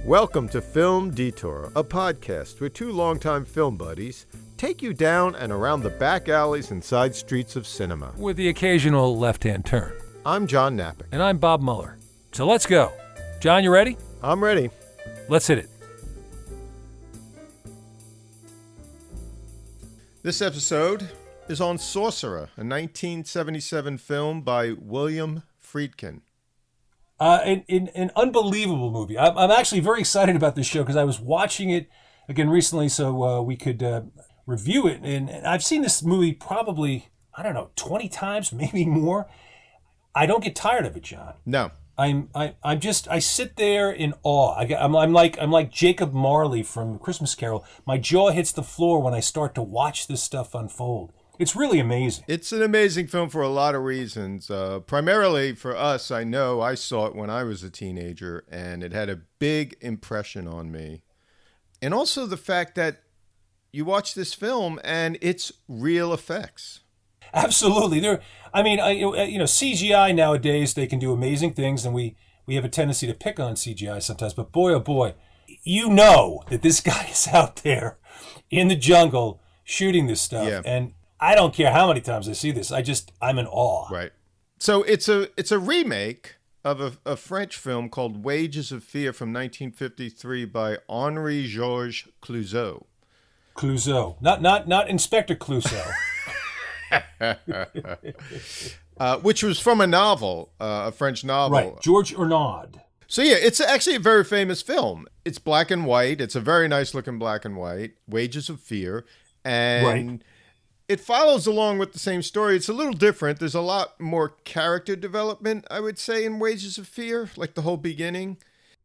Welcome to Film Detour, a podcast where two longtime film buddies take you down and around the back alleys and side streets of cinema. With the occasional left-hand turn. I'm John Napick. And I'm Bob Mueller. So let's go. John, you ready? I'm ready. Let's hit it. This episode is on Sorcerer, a 1977 film by William Friedkin. An unbelievable movie. I'm actually very excited about this show because I was watching it again recently so we could review it. And I've seen this movie probably, 20 times, maybe more. I don't get tired of it, John. No. I sit there in awe. I'm like Jacob Marley from Christmas Carol. My jaw hits the floor when I start to watch this stuff unfold. It's really amazing. It's an amazing film for a lot of reasons. Primarily for us, I know I saw it when I was a teenager, and it had a big impression on me. And also the fact that you watch this film and it's real effects. Absolutely. CGI nowadays, they can do amazing things, and we have a tendency to pick on CGI sometimes. But boy, oh boy, you know that this guy is out there in the jungle shooting this stuff. Yeah. And I don't care how many times I see this. I'm in awe. Right. So it's a remake of a French film called Wages of Fear from 1953 by Henri-Georges Clouzot. Clouzot. Not Inspector Clouseau. Which was from a novel, a French novel. Right, George Arnaud. So yeah, it's actually a very famous film. It's black and white. It's a very nice looking black and white, Wages of Fear. And it follows along with the same story. It's a little different. There's a lot more character development, I would say, in Wages of Fear, like the whole beginning.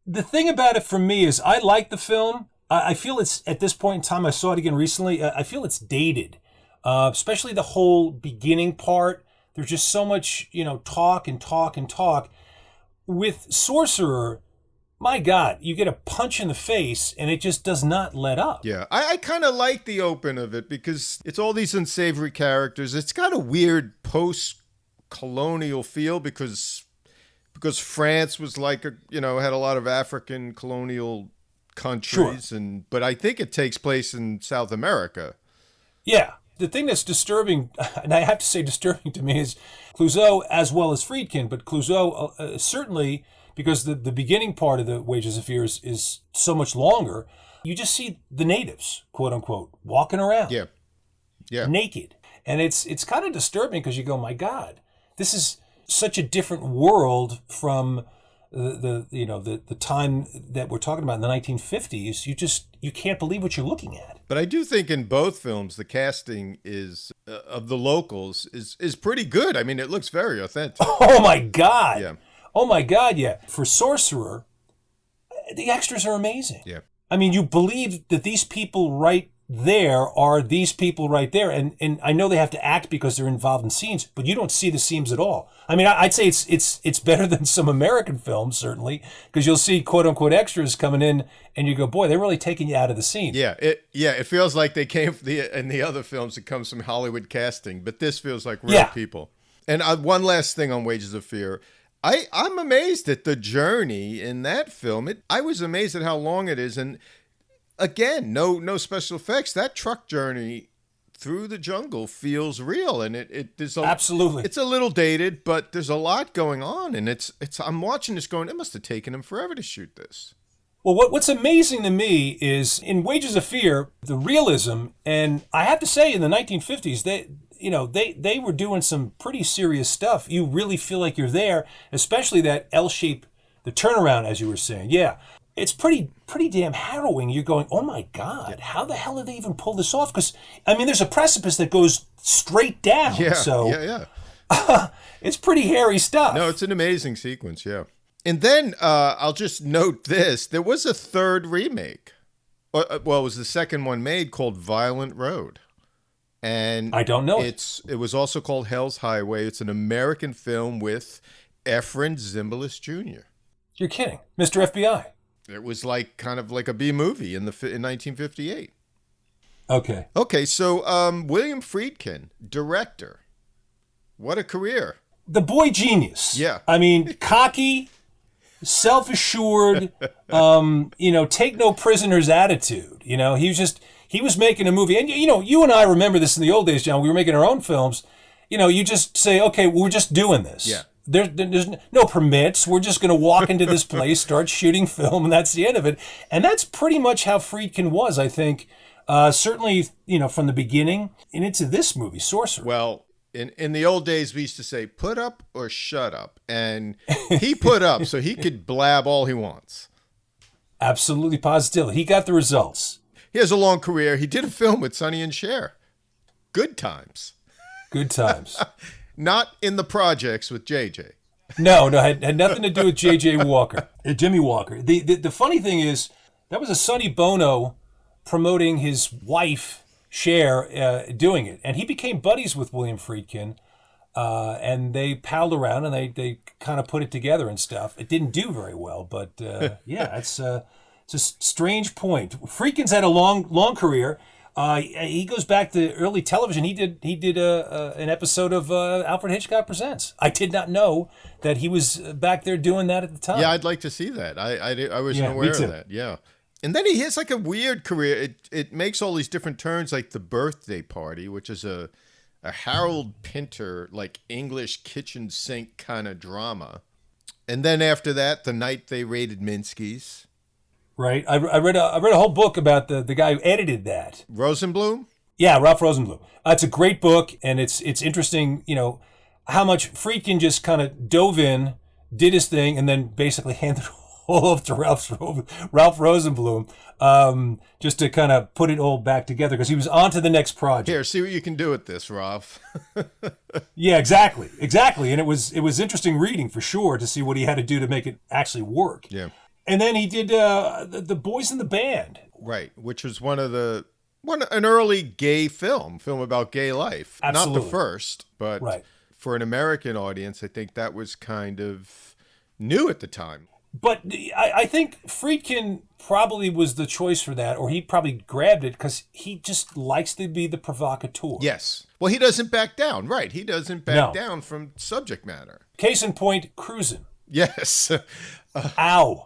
The thing about it for me is I like the film. I feel it's, at this point in time, I saw it again recently, I feel it's dated. Especially the whole beginning part. There's just so much, talk and talk and talk. With Sorcerer, my God, you get a punch in the face and it just does not let up. Yeah, I kind of like the open of it because it's all these unsavory characters. It's got a weird post-colonial feel because France was like had a lot of African colonial countries, sure. But I think it takes place in South America. Yeah. The thing that's disturbing, and I have to say disturbing to me, is Clouzot as well as Friedkin, but Clouzot certainly, because the beginning part of the Wages of Fear is so much longer, you just see the natives, quote unquote, walking around. Yeah. Naked. And it's kind of disturbing because you go, my God, this is such a different world from the time that we're talking about in the 1950s. You can't believe what you're looking at. But I do think in both films, the casting is of the locals is pretty good. I mean, it looks very authentic. Oh my God. Yeah. Oh my God, yeah. For Sorcerer, the extras are amazing. Yeah. I mean, you believe that these people right there are these people right there. And I know they have to act because they're involved in scenes, but you don't see the scenes at all. I mean, I'd say it's better than some American films, certainly, because you'll see quote unquote extras coming in and you go, boy, they're really taking you out of the scene. Yeah. It feels like they came in the other films, it comes from Hollywood casting, but this feels like real people. And one last thing on Wages of Fear. I'm amazed at the journey in that film. I was amazed at how long it is. And again, no special effects. That truck journey through the jungle feels real, and absolutely. It's a little dated, but there's a lot going on, and it's. I'm watching this going, it must have taken him forever to shoot this. Well, what's amazing to me is in Wages of Fear, the realism, and I have to say, in the 1950s, they were doing some pretty serious stuff. You really feel like you're there, especially that L shape, the turnaround, as you were saying. Yeah. It's pretty damn harrowing. You're going, oh my God, how the hell did they even pull this off? Because, I mean, there's a precipice that goes straight down. Yeah, so yeah. It's pretty hairy stuff. No, it's an amazing sequence, yeah. And then I'll just note this. There was a third remake. Well, it was the second one made called Violent Road. And I don't know. It was also called Hell's Highway. It's an American film with Efren Zimbalist Jr. You're kidding. Mr. FBI. It was kind of like a B movie in 1958. Okay, so William Friedkin, director. What a career. The boy genius. Yeah. I mean, cocky, self-assured, take no prisoners attitude. He was making a movie. And, you and I remember this in the old days, John. We were making our own films. You just say, okay, we're just doing this. Yeah. There's no permits. We're just going to walk into this place, start shooting film, and that's the end of it. And that's pretty much how Friedkin was, I think. Certainly, from the beginning and into this movie, Sorcerer. Well, in the old days, we used to say, put up or shut up. And he put up so he could blab all he wants. Absolutely, positively. He got the results. He has a long career. He did a film with Sonny and Cher. Good times. Good times. Not in the projects with JJ. No, had nothing to do with JJ Walker, Jimmy Walker. The funny thing is, that was a Sonny Bono promoting his wife, Cher, doing it. And he became buddies with William Friedkin, and they palled around and they kind of put it together and stuff. It didn't do very well, but it's a strange point. Friedkin's had a long career. He goes back to early television. He did an episode of Alfred Hitchcock Presents. I did not know that he was back there doing that at the time. Yeah, I'd like to see that. I wasn't aware of that. Yeah. And then he has like a weird career. It makes all these different turns, like The Birthday Party, which is a Harold Pinter, like English kitchen sink kind of drama. And then after that, The Night They Raided Minsky's. Right. I read a whole book about the guy who edited that. Rosenblum? Yeah, Ralph Rosenblum. It's a great book, and it's interesting, how much Friedkin just kind of dove in, did his thing, and then basically handed it all off to Ralph Rosenblum, just to kind of put it all back together, because he was on to the next project. Here, see what you can do with this, Ralph. Yeah, exactly. And it was interesting reading, for sure, to see what he had to do to make it actually work. Yeah. And then he did the Boys in the Band. Right, which was an early gay film about gay life. Absolutely. Not the first, but right. For an American audience, I think that was kind of new at the time. But I think Friedkin probably was the choice for that, or he probably grabbed it because he just likes to be the provocateur. Yes. Well, he doesn't back down, right? He doesn't back down from subject matter. Case in point, Cruisin'. Yes. Ow.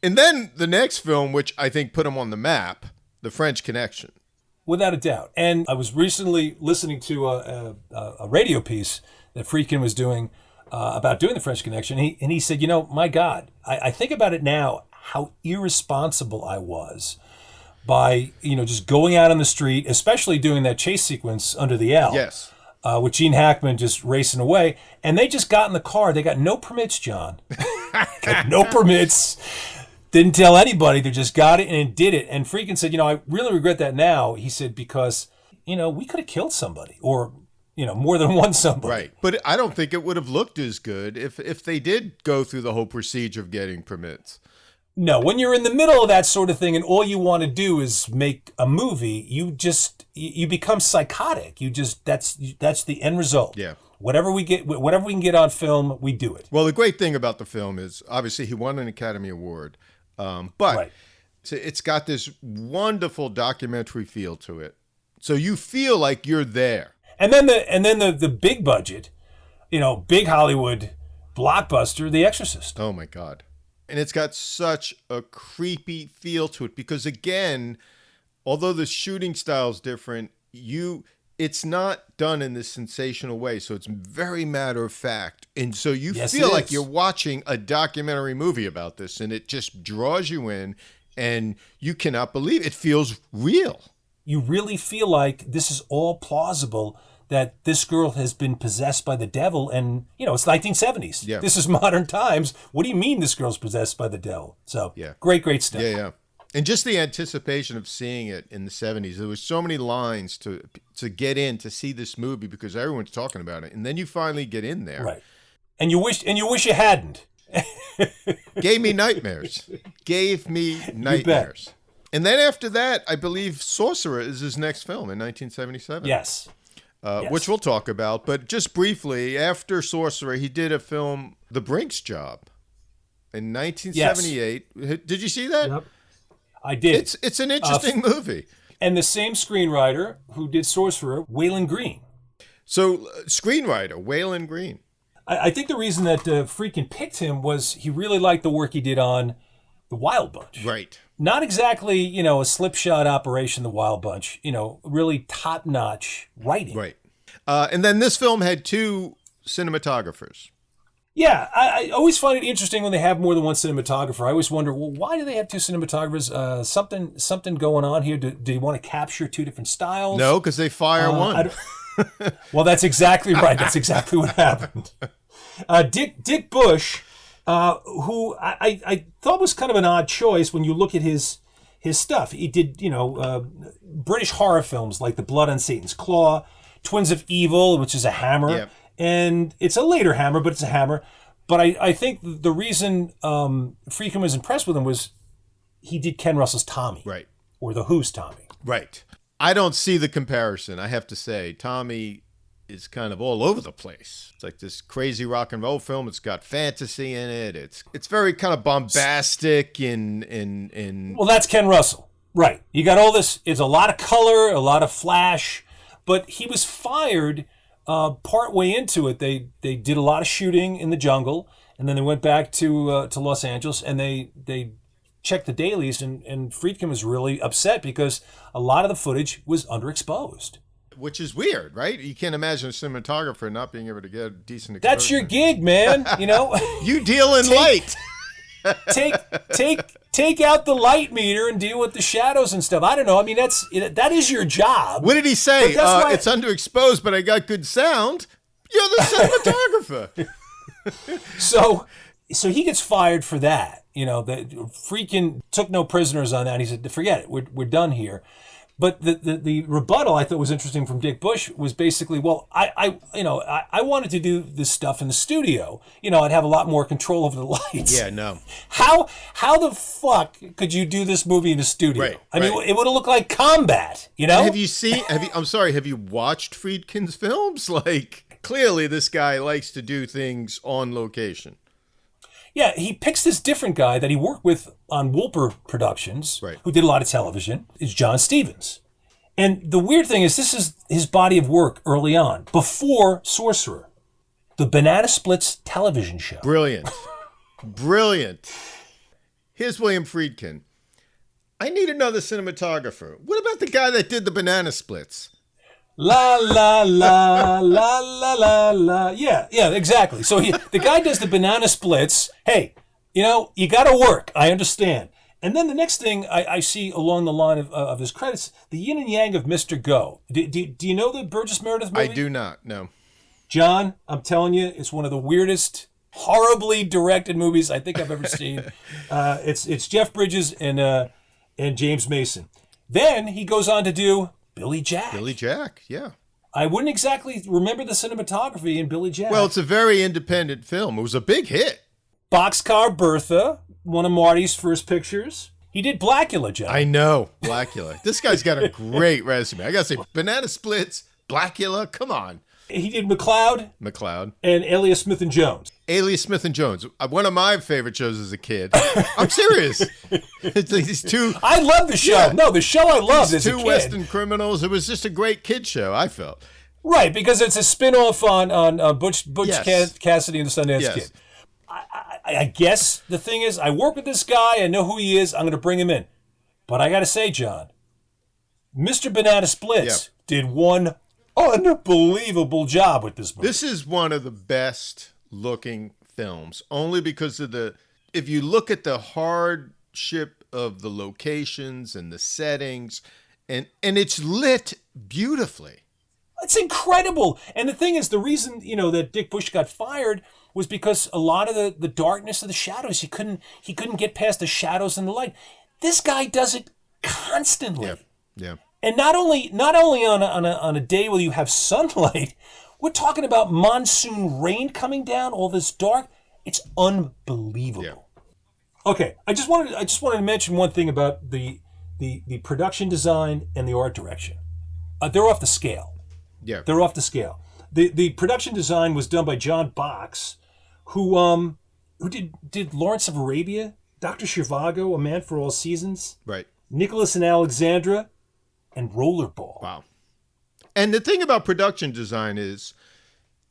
And then the next film, which I think put him on the map, The French Connection. Without a doubt. And I was recently listening to a radio piece that Friedkin was doing about doing The French Connection. And he said, my God, I think about it now, how irresponsible I was by, just going out on the street, especially doing that chase sequence under the L. Yes. With Gene Hackman just racing away. And they just got in the car. They got no permits, John. Got no permits. Didn't tell anybody. They just got it and did it. And Friedkin said, I really regret that now. He said, because, we could have killed somebody or, more than one somebody. Right. But I don't think it would have looked as good if they did go through the whole procedure of getting permits. No, when you're in the middle of that sort of thing and all you want to do is make a movie, you become psychotic. That's the end result. Yeah. Whatever we can get on film, we do it. Well, the great thing about the film is obviously he won an Academy Award, but right. It's got this wonderful documentary feel to it. So you feel like you're there. And then the big budget, big Hollywood blockbuster, The Exorcist. Oh my God. And it's got such a creepy feel to it because, again, although the shooting style is different, it's not done in this sensational way. So it's very matter of fact. And so you feel like you're watching a documentary movie about this, and it just draws you in, and you cannot believe it. It feels real. You really feel like this is all plausible, that this girl has been possessed by the devil, and, it's 1970s. Yeah. This is modern times. What do you mean this girl's possessed by the devil? So, yeah. Great stuff. Yeah. And just the anticipation of seeing it in the 70s. There was so many lines to get in to see this movie because everyone's talking about it. And then you finally get in there. Right. And you wish you hadn't. Gave me nightmares. And then after that, I believe Sorcerer is his next film in 1977. Yes. Which we'll talk about. But just briefly, after Sorcerer, he did a film, The Brink's Job, in 1978. Yes. Did you see that? Yep. I did. It's an interesting movie. And the same screenwriter who did Sorcerer, Waylon Green. So, screenwriter, Waylon Green. I think the reason that Friedkin picked him was he really liked the work he did on The Wild Bunch. Right. Not exactly, a slipshod operation, The Wild Bunch. Really top-notch writing. Right. And then this film had 2 cinematographers. Yeah, I always find it interesting when they have more than one cinematographer. I always wonder, well, why do they have 2 cinematographers? Something going on here? Do you want to capture 2 different styles? No, because they fire one. Well, that's exactly right. That's exactly what happened. Dick Bush, who I thought was kind of an odd choice when you look at his stuff. He did, British horror films like The Blood on Satan's Claw, Twins of Evil, which is a hammer. Yep. And it's a later hammer, but it's a hammer. But I think the reason Friedkin was impressed with him was he did Ken Russell's Tommy. Right. Or The Who's Tommy. Right. I don't see the comparison, I have to say. Tommy is kind of all over the place. It's like this crazy rock and roll film. It's got fantasy in it. It's very kind of bombastic in Well, that's Ken Russell. Right. You got all this. It's a lot of color, a lot of flash. But he was fired part way into it. They did a lot of shooting in the jungle, and then they went back to Los Angeles, and they checked the dailies, and Friedkin was really upset because a lot of the footage was underexposed. Which is weird, right? You can't imagine a cinematographer not being able to get a decent exposure. That's your gig, man. You deal in light. Take out the light meter and deal with the shadows and stuff. I don't know. I mean, that is your job. What did he say? It's underexposed, but I got good sound. You're the cinematographer. So he gets fired for that. Friedkin took no prisoners on that. And he said, "Forget it. We're done here." But the rebuttal I thought was interesting from Dick Bush was basically, well, I wanted to do this stuff in the studio. I'd have a lot more control over the lights. Yeah, no. How the fuck could you do this movie in the studio? Right, I mean, it would have looked like combat. Have you watched Friedkin's films? Like, clearly this guy likes to do things on location. Yeah, he picks this different guy that he worked with on Wolper Productions, right, who did a lot of television, is John Stevens. And the weird thing is, this is his body of work early on, before Sorcerer, the Banana Splits television show. Brilliant. Brilliant. Here's William Friedkin. I need another cinematographer. What about the guy that did the Banana Splits? La la la la la la la. Yeah, exactly. So the guy does the Banana Splits. Hey, you got to work. I understand. And then the next thing I see along the line of his credits, the yin and yang of Mr. Go. Do you know the Burgess Meredith movie? I do not. No. John, I'm telling you, it's one of the weirdest, horribly directed movies I think I've ever seen. It's Jeff Bridges and James Mason. Then he goes on to do Billy Jack. Billy Jack, yeah. I wouldn't exactly remember the cinematography in Billy Jack. Well, it's a very independent film. It was a big hit. Boxcar Bertha, one of Marty's first pictures. He did Blackula, John. I know, Blackula. This guy's got a great resume. I got to say, Banana Splits, Blackula, come on. He did McCloud. And Alias Smith and Jones. Alias Smith and Jones. One of my favorite shows as a kid. I'm serious. It's these two. I love the show. Yeah. No, the show I loved as a kid. Two Western criminals. It was just a great kid show, I felt. Right, because it's a spin-off on Butch yes. Cassidy and the Sundance yes. Kid. I guess the thing is, I work with this guy. I know who he is. I'm going to bring him in. But I got to say, John, Mr. Banana Splits did one unbelievable job with this movie. This is one of the best looking films, only because of if you look at the hardship of the locations and the settings, and it's lit beautifully. It's incredible. And the thing is, the reason, that Dick Bush got fired was because a lot of the darkness of the shadows, he couldn't get past the shadows and the light. This guy does it constantly. Yeah. And not only on a day where you have sunlight, we're talking about monsoon rain coming down, all this dark. It's unbelievable. Yeah. Okay, I just wanted to mention one thing about the production design and the art direction. They're off the scale. Yeah, they're off the scale. The production design was done by John Box, who did Lawrence of Arabia, Dr. Zhivago, A Man for All Seasons, right? Nicholas and Alexandra, and Rollerball. Wow. And the thing about production design is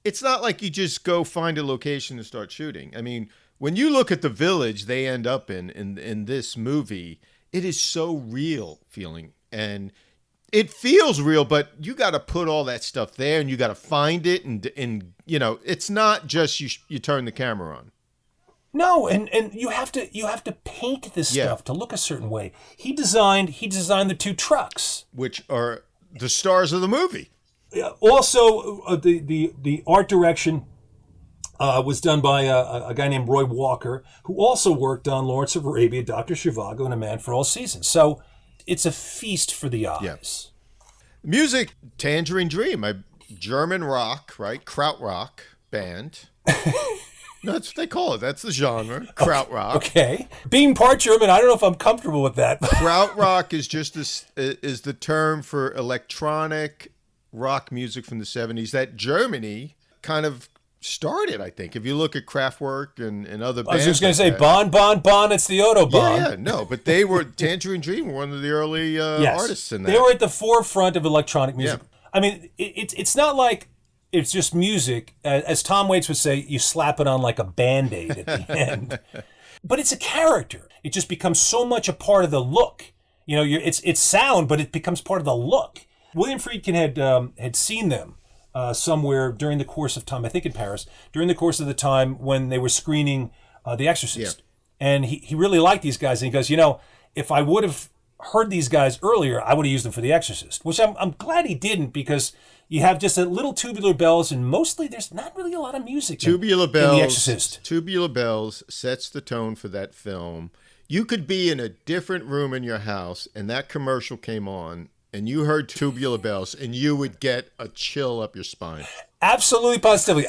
it's not like you just go find a location and start shooting. I mean, when you look at the village they end up in this movie, it is so real feeling. And it feels real, but you got to put all that stuff there and you got to find it. And it's not just you turn the camera on. No, and you have to paint this stuff to look a certain way. He designed the 2 trucks, which are the stars of the movie. Also, the art direction was done by a guy named Roy Walker, who also worked on Lawrence of Arabia, Dr. Zhivago, and A Man for All Seasons. So it's a feast for the eyes. Yeah. Music, Tangerine Dream, a German rock, right? Krautrock band. No, that's what they call it. That's the genre, Krautrock. Okay. Being part German, I don't know if I'm comfortable with that. Krautrock is the term for electronic rock music from the 70s that Germany kind of started, I think. If you look at Kraftwerk and other bands. I was just going to say, Bon, it's the Autobahn. Yeah, no, but they were, Tangerine Dream were one of the early artists in that. They were at the forefront of electronic music. Yeah. I mean, it's not like it's just music. As Tom Waits would say, you slap it on like a Band-Aid at the end. But it's a character. It just becomes so much a part of the look. It's sound, but it becomes part of the look. William Friedkin had seen them somewhere during the course of time, I think in Paris, during the course of the time when they were screening The Exorcist. Yeah. And he really liked these guys. And he goes, if I would have heard these guys earlier, I would have used them for The Exorcist, which I'm glad he didn't, because you have just a little Tubular Bells, and mostly there's not really a lot of music in The Exorcist. Tubular Bells sets the tone for that film. You could be in a different room in your house, and that commercial came on, and you heard Tubular Bells, and you would get a chill up your spine. Absolutely, positively.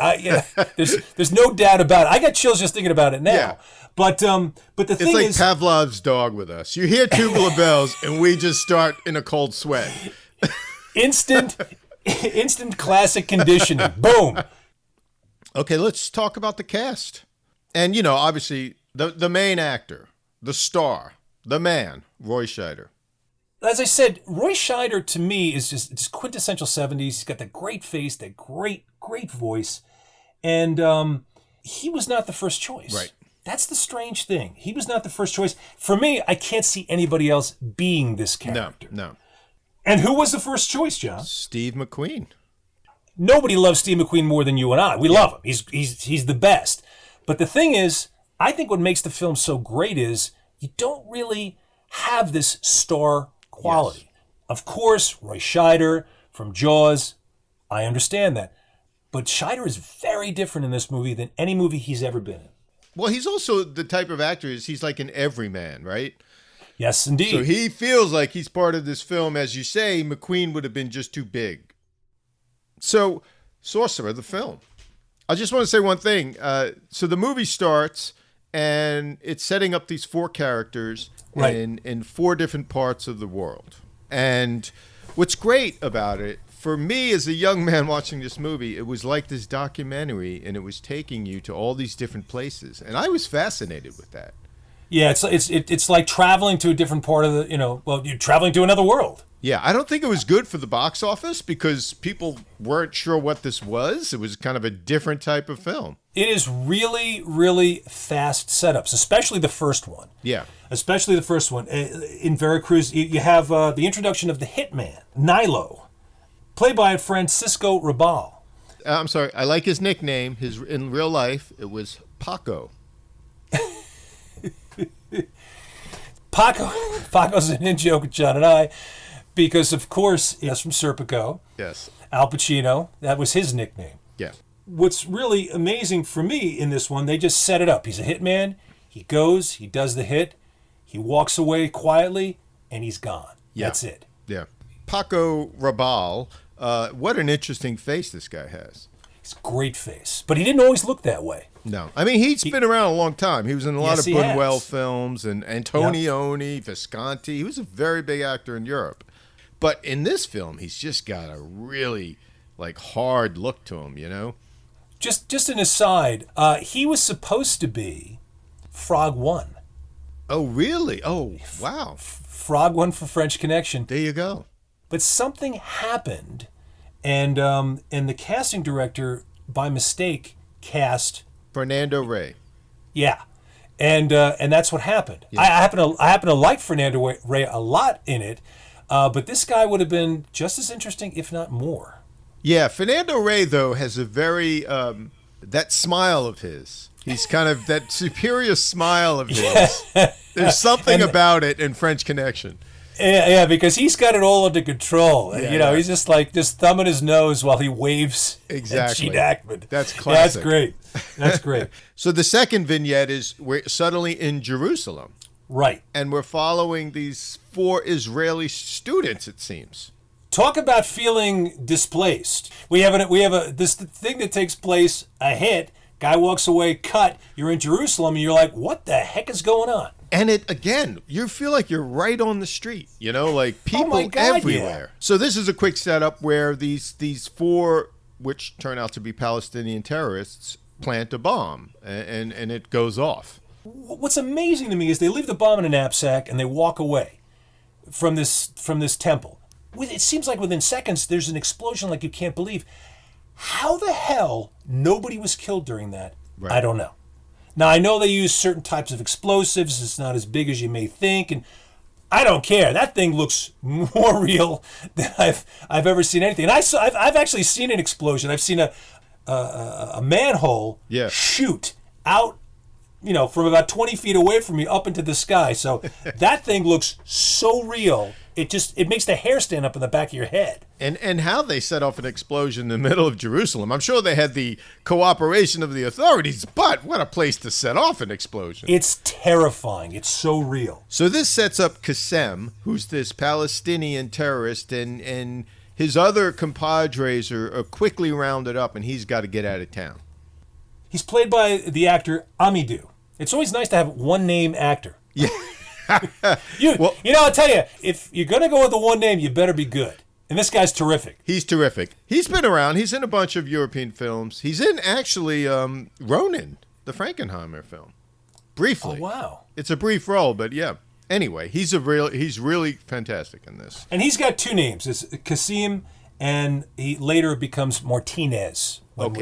There's no doubt about it. I got chills just thinking about it now. Yeah. But the thing is, it's like Pavlov's dog with us. You hear Tubular Bells, and we just start in a cold sweat. Instant classic conditioning. Boom. Okay, let's talk about the cast. And, obviously, the main actor, the star, the man, Roy Scheider. As I said, Roy Scheider to me is just quintessential 70s. He's got that great face, that great voice. And he was not the first choice. Right. That's the strange thing. He was not the first choice. For me, I can't see anybody else being this character. No. And who was the first choice, John? Steve McQueen. Nobody loves Steve McQueen more than you and I. We love him. He's the best. But the thing is, I think what makes the film so great is you don't really have this star quality. Yes. Of course, Roy Scheider from Jaws, I understand that. But Scheider is very different in this movie than any movie he's ever been in. Well, he's also the type of actor he's like an everyman, right? Yes, indeed. So he feels like he's part of this film. As you say, McQueen would have been just too big. So, Sorcerer, the film. I just want to say one thing. So the movie starts, and it's setting up these 4 characters in 4 different parts of the world. And what's great about it, for me as a young man watching this movie, it was like this documentary, and it was taking you to all these different places. And I was fascinated with that. Yeah, it's like traveling to a different part of you're traveling to another world. Yeah, I don't think it was good for the box office because people weren't sure what this was. It was kind of a different type of film. It is really, really fast setups, especially the first one. Yeah. Especially the first one. In Veracruz, you have the introduction of the hitman, Nilo, played by Francisco Rabal. I'm sorry, I like his nickname. In real life, it was Paco. Paco's an in-joke with John and I, because of course he's from Serpico. Yes. Al Pacino, that was his nickname. Yeah. What's really amazing for me in this one, they just set it up. He's a hitman. He goes, he does the hit, he walks away quietly, and he's gone. Yeah. That's it. Yeah. Paco Rabal, what an interesting face this guy has. It's a great face, but he didn't always look that way. No. I mean, he's been around a long time. He was in a lot of Buñuel films and Antonioni, Visconti. He was a very big actor in Europe. But in this film, he's just got a really, hard look to him, Just an aside, he was supposed to be Frog 1. Oh, really? Oh, wow. Frog 1 for French Connection. There you go. But something happened, and the casting director by mistake, cast Fernando Rey. Yeah, and that's what happened. Yeah. I happen to like Fernando Rey a lot in it, but this guy would have been just as interesting, if not more. Yeah, Fernando Rey though has a very that smile of his. He's kind of that superior smile of his. There's something about it in French Connection. Yeah, because he's got it all under control. Yeah, he's just thumbing his nose while he waves at Gene Hackman. That's classic. That's great. So the second vignette is we're suddenly in Jerusalem. Right. And we're following these 4 Israeli students, it seems. Talk about feeling displaced. We have this thing that takes place, a hit, guy walks away, cut, you're in Jerusalem, and you're like, what the heck is going on? And it, again, you feel like you're right on the street, like people everywhere. Yeah. So this is a quick setup where these 4, which turn out to be Palestinian terrorists, plant a bomb, and it goes off. What's amazing to me is they leave the bomb in a knapsack and they walk away from this temple. It seems like within seconds there's an explosion like you can't believe. How the hell nobody was killed during that? Right. I don't know. Now, I know they use certain types of explosives. It's not as big as you may think, and I don't care. That thing looks more real than I've ever seen anything. And I've actually seen an explosion. I've seen a manhole shoot out, from about 20 feet away from me up into the sky. So that thing looks so real. It makes the hair stand up in the back of your head. And how they set off an explosion in the middle of Jerusalem. I'm sure they had the cooperation of the authorities, but what a place to set off an explosion. It's terrifying. It's so real. So this sets up Qassem, who's this Palestinian terrorist, and his other compadres are quickly rounded up, and he's got to get out of town. He's played by the actor Amidou. It's always nice to have one-name actor. Yeah. I'll tell you, if you're going to go with the one name, you better be good. And this guy's terrific. He's terrific. He's been around. He's in a bunch of European films. He's in, actually, Ronin, the Frankenheimer film. Briefly. Oh, wow. It's a brief role, but yeah. Anyway, he's really fantastic in this. And he's got 2 names. It's Qasim, and he later becomes Martinez when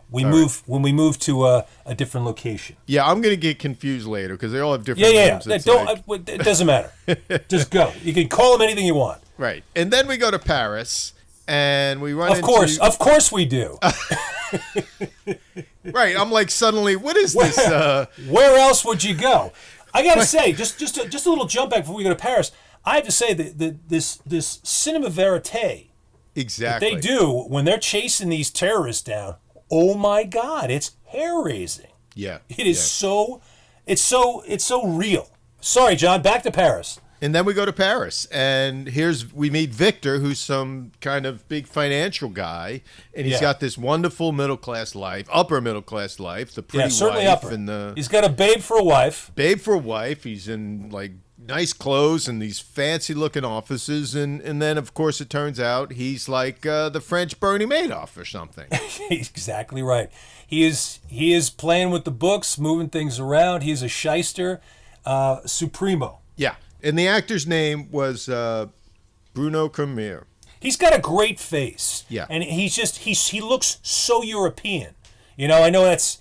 we move to a different location. Yeah, I'm going to get confused later because they all have different names. It doesn't matter. Just go. You can call them anything you want. Right. And then we go to Paris, and we run Of course we do. Right. I'm like, suddenly, what is this? Where else would you go? I got to say, just a little jump back before we go to Paris. I have to say that this cinema verite exactly that they do when they're chasing these terrorists down, oh my God, it's hair-raising. Yeah. It is it's so real. Sorry, John, back to Paris. And then we go to Paris, and we meet Victor, who's some kind of big financial guy, and he's got this wonderful upper middle class life, the pretty wife, and he's got a babe for a wife. He's in like nice clothes and these fancy looking offices, and then of course it turns out he's like the French Bernie Madoff or something. Exactly right. He is playing with the books, moving things around. He's a shyster, supremo. Yeah. And the actor's name was Bruno Cremier. He's got a great face. Yeah. And he looks so European. I know that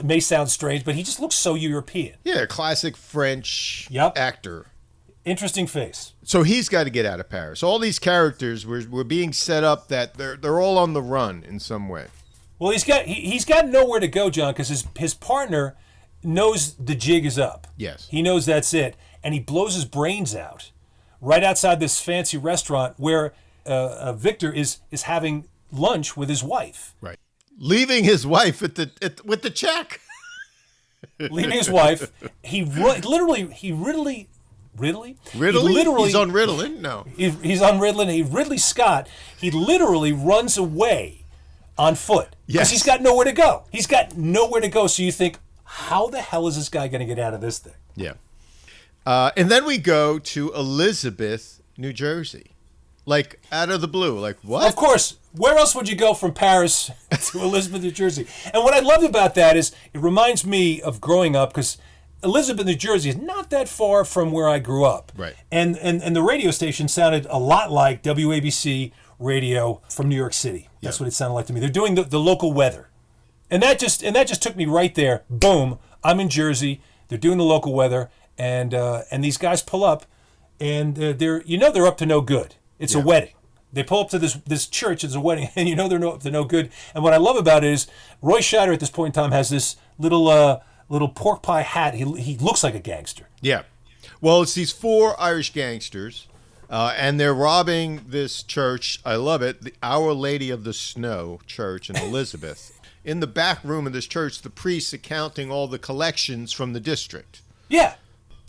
may sound strange, but he just looks so European. Yeah, classic French actor. Interesting face. So he's got to get out of Paris. All these characters were being set up that they're all on the run in some way. Well, he's got nowhere to go, John, because his partner knows the jig is up. Yes. He knows that's it. And he blows his brains out right outside this fancy restaurant where Victor is having lunch with his wife. Right. Leaving his wife with the check. Leaving his wife. He's on Ritalin? No. He's on Ritalin. Ridley Scott, he literally runs away on foot. Because he's got nowhere to go. So you think, how the hell is this guy going to get out of this thing? Yeah. And then we go to Elizabeth, New Jersey. Like, out of the blue. Like, what? Of course. Where else would you go from Paris to Elizabeth, New Jersey? And what I loved about that is it reminds me of growing up, because Elizabeth, New Jersey is not that far from where I grew up. Right. And the radio station sounded a lot like WABC radio from New York City. That's what it sounded like to me. They're doing the local weather. And that just took me right there. Boom. I'm in Jersey. They're doing the local weather, and these guys pull up, and they're up to no good. It's a wedding. They pull up to this church. It's a wedding, and they're up to no good. And what I love about it is Roy Scheider at this point in time has this little pork pie hat. He looks like a gangster. Yeah. Well, it's these 4 Irish gangsters, and they're robbing this church. I love it. The Our Lady of the Snow Church in Elizabeth. In the back room of this church, the priest's accounting all the collections from the district. Yeah.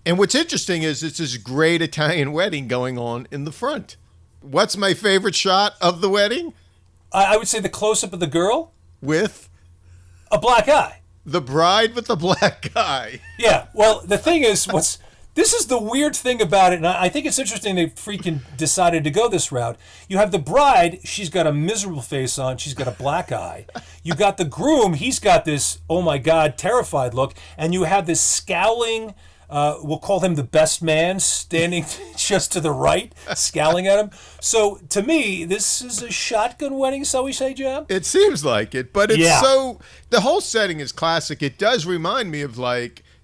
And what's interesting is it's this great Italian wedding going on in the front. What's my favorite shot of the wedding? I would say the close-up of the girl. With? A black eye. The bride with the black eye. Yeah. Well, the thing is, this is the weird thing about it, and I think it's interesting they freaking decided to go this route. You have the bride, she's got a miserable face on, she's got a black eye. You got the groom, he's got this, oh my God, terrified look, and you have this scowling, we'll call him the best man, standing just to the right, scowling at him. So, to me, this is a shotgun wedding, so we say, John? It seems like it, but it's the whole setting is classic. It does remind me of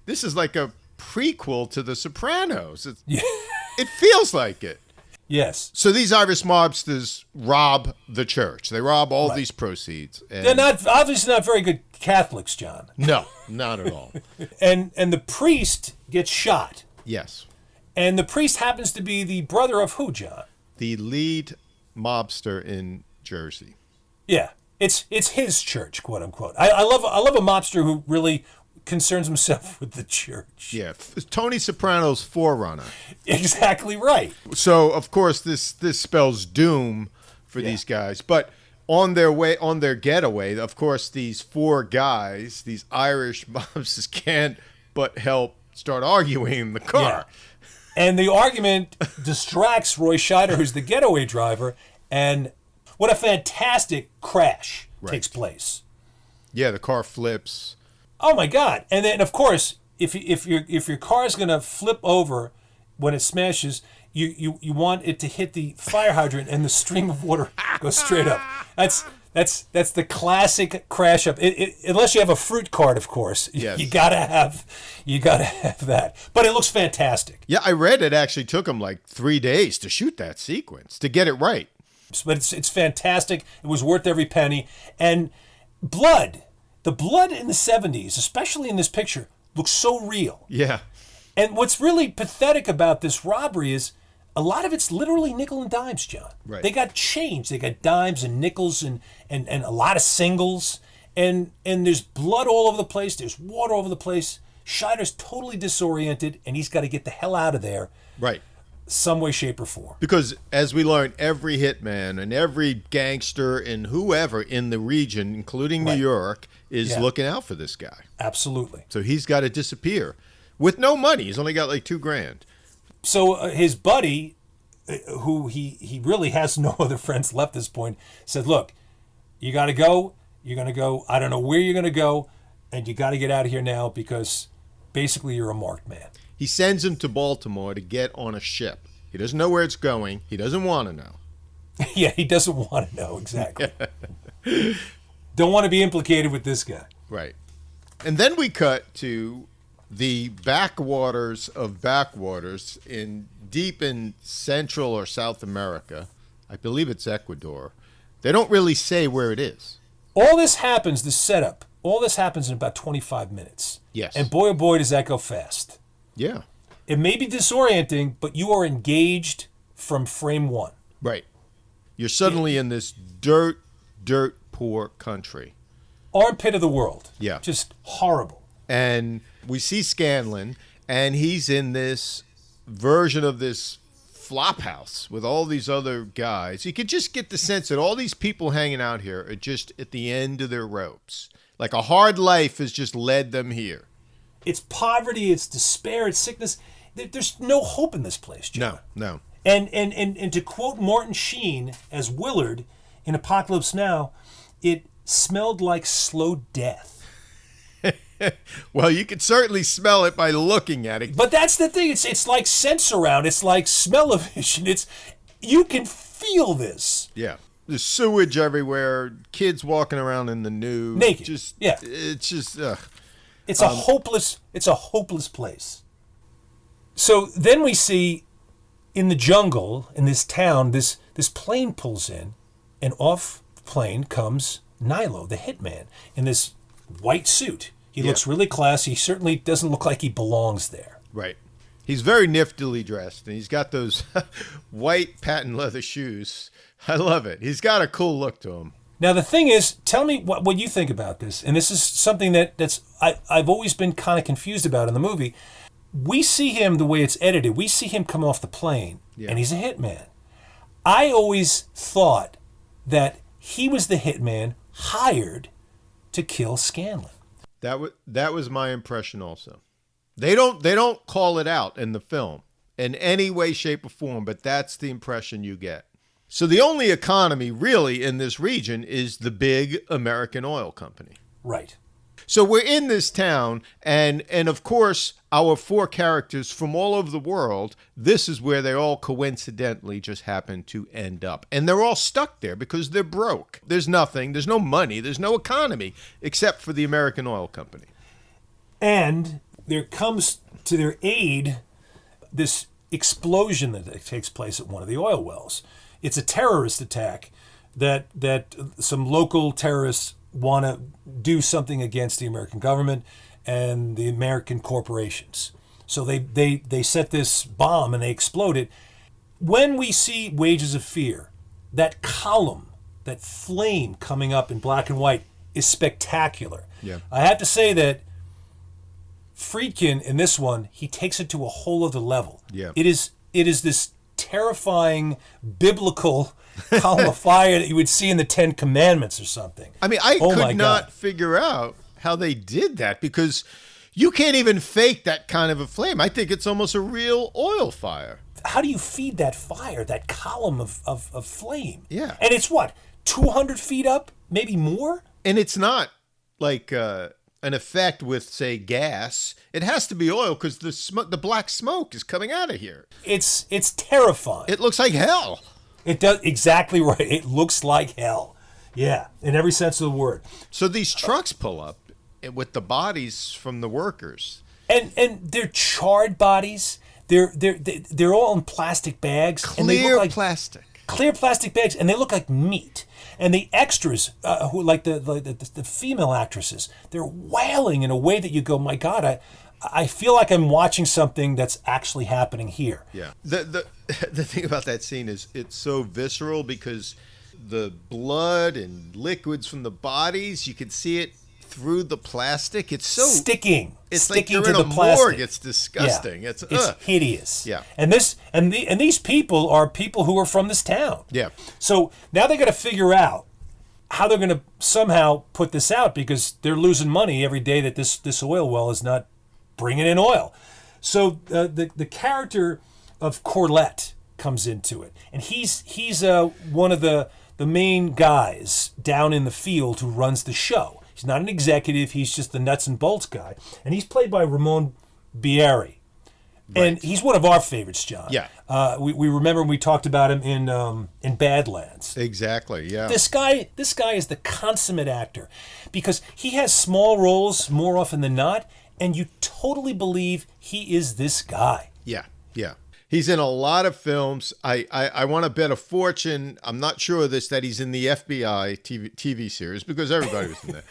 this is like a prequel to The Sopranos. It feels like it. Yes. So these Irish mobsters rob the church. They rob all these proceeds. And they're obviously not very good Catholics, John. No, not at all. and the priest gets shot. Yes. And the priest happens to be the brother of who, John? The lead mobster in Jersey. Yeah. It's his church, quote unquote. I love a mobster who really concerns himself with the church. Yeah, Tony Soprano's forerunner. Exactly right. So, of course, this spells doom for these guys. But on their getaway, of course, these 4 guys, these Irish mobsters, can't but help start arguing in the car. Yeah. And the argument distracts Roy Scheider, who's the getaway driver, and what a fantastic crash takes place. Yeah, the car flips. Oh my God! And then, of course, if your car is going to flip over when it smashes, you want it to hit the fire hydrant and the stream of water goes straight up. That's the classic crash up. Unless you have a fruit cart, of course. Yes. You gotta have that. But it looks fantastic. Yeah, I read it actually took them like 3 days to shoot that sequence to get it right. But it's fantastic. It was worth every penny. And blood. The blood in the 70s, especially in this picture, looks so real. Yeah. And what's really pathetic about this robbery is a lot of it's literally nickel and dimes, John. Right. They got change. They got dimes and nickels and a lot of singles. And there's blood all over the place. There's water all over the place. Scheider's totally disoriented, and he's got to get the hell out of there. Right. Some way, shape, or form. Because as we learned, every hitman and every gangster and whoever in the region, including New York, is looking out for this guy. Absolutely. So he's got to disappear with no money. He's only got like $2,000. So his buddy, who he really has no other friends left at this point, said, look, you got to go. You're going to go. I don't know where you're going to go, and you got to get out of here now because basically you're a marked man. He sends him to Baltimore to get on a ship. He doesn't know where it's going. He doesn't want to know. Yeah, he doesn't want to know, exactly. Don't want to be implicated with this guy. Right. And then we cut to the backwaters of backwaters deep in Central or South America. I believe it's Ecuador. They don't really say where it is. All this happens, this setup, all this happens in about 25 minutes. Yes. And boy, oh boy, does that go fast. Yeah. It may be disorienting, but you are engaged from frame one. Right. You're suddenly in this dirt poor country. Armpit of the world. Yeah. Just horrible. And we see Scanlon, and he's in this version of this flop house with all these other guys. You could just get the sense that all these people hanging out here are just at the end of their ropes. Like a hard life has just led them here. It's poverty, it's despair, it's sickness. There's no hope in this place, John. No. And to quote Martin Sheen as Willard in Apocalypse Now, it smelled like slow death. Well, you can certainly smell it by looking at it. But that's the thing. It's like sense around. It's like smell-o-vision. You can feel this. Yeah. There's sewage everywhere, kids walking around in the nude. Naked. It's just, It's a hopeless place. So then we see in the jungle, in this town, this plane pulls in, and off the plane comes Nilo, the hitman, in this white suit. He looks really classy. He certainly doesn't look like he belongs there. Right. He's very niftily dressed, and he's got those white patent leather shoes. I love it. He's got a cool look to him. Now, the thing is, tell me what you think about this. And this is something I've always been kind of confused about in the movie. We see him the way it's edited. We see him come off the plane, and he's a hitman. I always thought that he was the hitman hired to kill Scanlon. That was my impression also. They don't call it out in the film in any way, shape, or form, but that's the impression you get. So the only economy really in this region is the big American oil company. Right. So we're in this town, and of course, our four characters from all over the world, this is where they all coincidentally just happen to end up. And they're all stuck there because they're broke. There's nothing, there's no money, there's no economy, except for the American oil company. And there comes to their aid this explosion that takes place at one of the oil wells. It's a terrorist attack that some local terrorists want to do something against the American government and the American corporations. So they set this bomb and they explode it. When we see Wages of Fear, that column, that flame coming up in black and white is spectacular. Yeah. I have to say that Friedkin in this one, he takes it to a whole other level. Yeah. It is this terrifying biblical column of fire that you would see in the Ten Commandments or something. I mean, I could not figure out how they did that because you can't even fake that kind of a flame. I think it's almost a real oil fire. How do you feed that fire, that column of flame? Yeah. And it's what, 200 feet up, maybe more? And it's not like an effect with, say, gas. It has to be oil because the black smoke is coming out of here. It's terrifying. It looks like hell. It does, exactly right. It looks like hell. Yeah, in every sense of the word. So these trucks pull up with the bodies from the workers. And they're charred bodies. They're all in plastic bags. Clear and they look like plastic. Clear plastic bags, and they look like meat. And the extras, who like the female actresses, they're wailing in a way that you go, my God, I feel like I'm watching something that's actually happening here. Yeah. The thing about that scene is it's so visceral because the blood and liquids from the bodies, you can see it through the plastic. It's so sticking. It's sticking like they're to in the a plastic. morgue. It's disgusting. Yeah. It's hideous. Yeah. And these people are people who are from this town. Yeah. So now they got to figure out how they're going to somehow put this out because they're losing money every day that this oil well is not bringing in oil. So the character of Corlett comes into it, and he's one of the main guys down in the field who runs the show. He's not an executive. He's just the nuts and bolts guy. And he's played by Ramon Bieri. Right. And he's one of our favorites, John. Yeah. We remember when we talked about him in Badlands. Exactly, yeah. This guy is the consummate actor because he has small roles more often than not, and you totally believe he is this guy. Yeah, yeah. He's in a lot of films. I want to bet a fortune. I'm not sure of this, that he's in the FBI TV series because everybody was in that.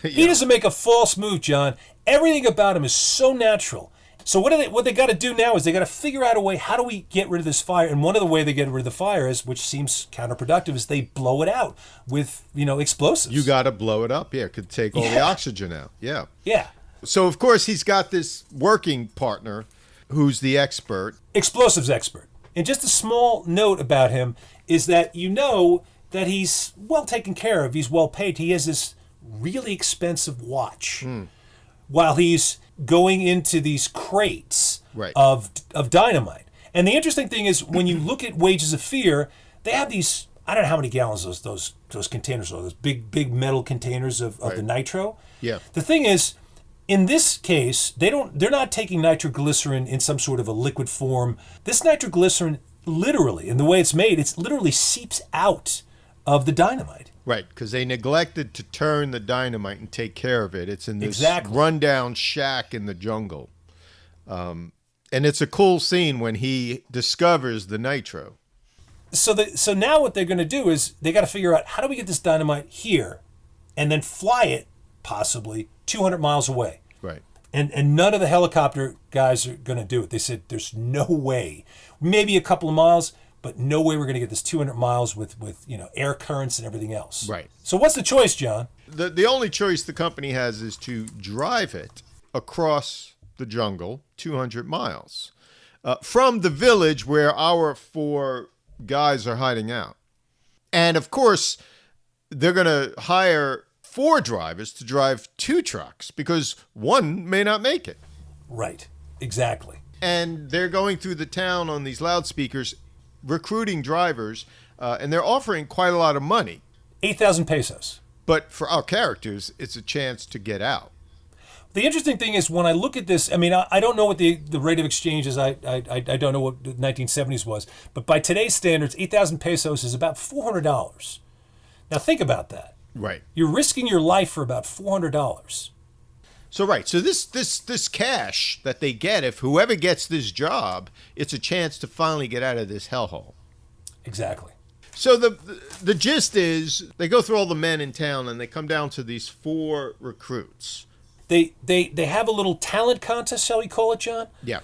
Yeah. He doesn't make a false move, John. Everything about him is so natural. So what they got to do now is they got to figure out a way, how do we get rid of this fire? And one of the way they get rid of the fire is, which seems counterproductive, is they blow it out with, explosives. You got to blow it up. Yeah, it could take all the oxygen out. Yeah. Yeah. So, of course, he's got this working partner who's the expert. Explosives expert. And just a small note about him is that that he's well taken care of. He's well paid. He has this really expensive watch while he's going into these crates of dynamite. And the interesting thing is when you look at Wages of Fear, they have these, I don't know how many gallons those containers are, those big metal containers of the nitro. Yeah. The thing is, in this case, they're not taking nitroglycerin in some sort of a liquid form. This nitroglycerin literally, in the way it's made, it's literally seeps out of the dynamite. Right, because they neglected to turn the dynamite and take care of it. It's in this Exactly. rundown shack in the jungle. And it's a cool scene when he discovers the nitro. So now what they're going to do is they got to figure out, how do we get this dynamite here and then fly it possibly 200 miles away? Right. And none of the helicopter guys are going to do it. They said there's no way. Maybe a couple of miles, but no way we're going to get this 200 miles with air currents and everything else. Right. So what's the choice, John? The only choice the company has is to drive it across the jungle 200 miles from the village where our 4 guys are hiding out. And of course, they're going to hire 4 drivers to drive 2 trucks because one may not make it. Right. Exactly. And they're going through the town on these loudspeakers, recruiting drivers, and they're offering quite a lot of money. 8,000 pesos. But for our characters, it's a chance to get out. The interesting thing is when I look at this, I mean, I don't know what the rate of exchange is. I don't know what the 1970s was. But by today's standards, 8,000 pesos is about $400. Now think about that. Right. You're risking your life for about $400. So this cash that they get, if whoever gets this job, it's a chance to finally get out of this hellhole. Exactly. So the gist is they go through all the men in town and they come down to these 4 recruits. They have a little talent contest, shall we call it, John? Yeah.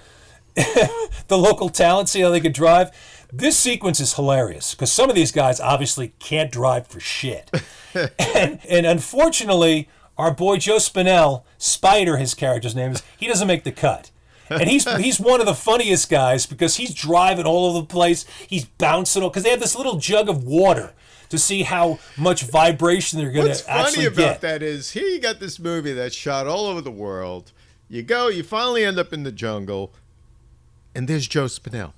The local talent, see how they could drive. This sequence is hilarious because some of these guys obviously can't drive for shit. and unfortunately, our boy Joe Spinell, Spider, his character's name is, he doesn't make the cut. And he's one of the funniest guys because he's driving all over the place. He's bouncing, because they have this little jug of water to see how much vibration they're going to actually get. What's funny about that is here you got this movie that's shot all over the world. You finally end up in the jungle, and there's Joe Spinell.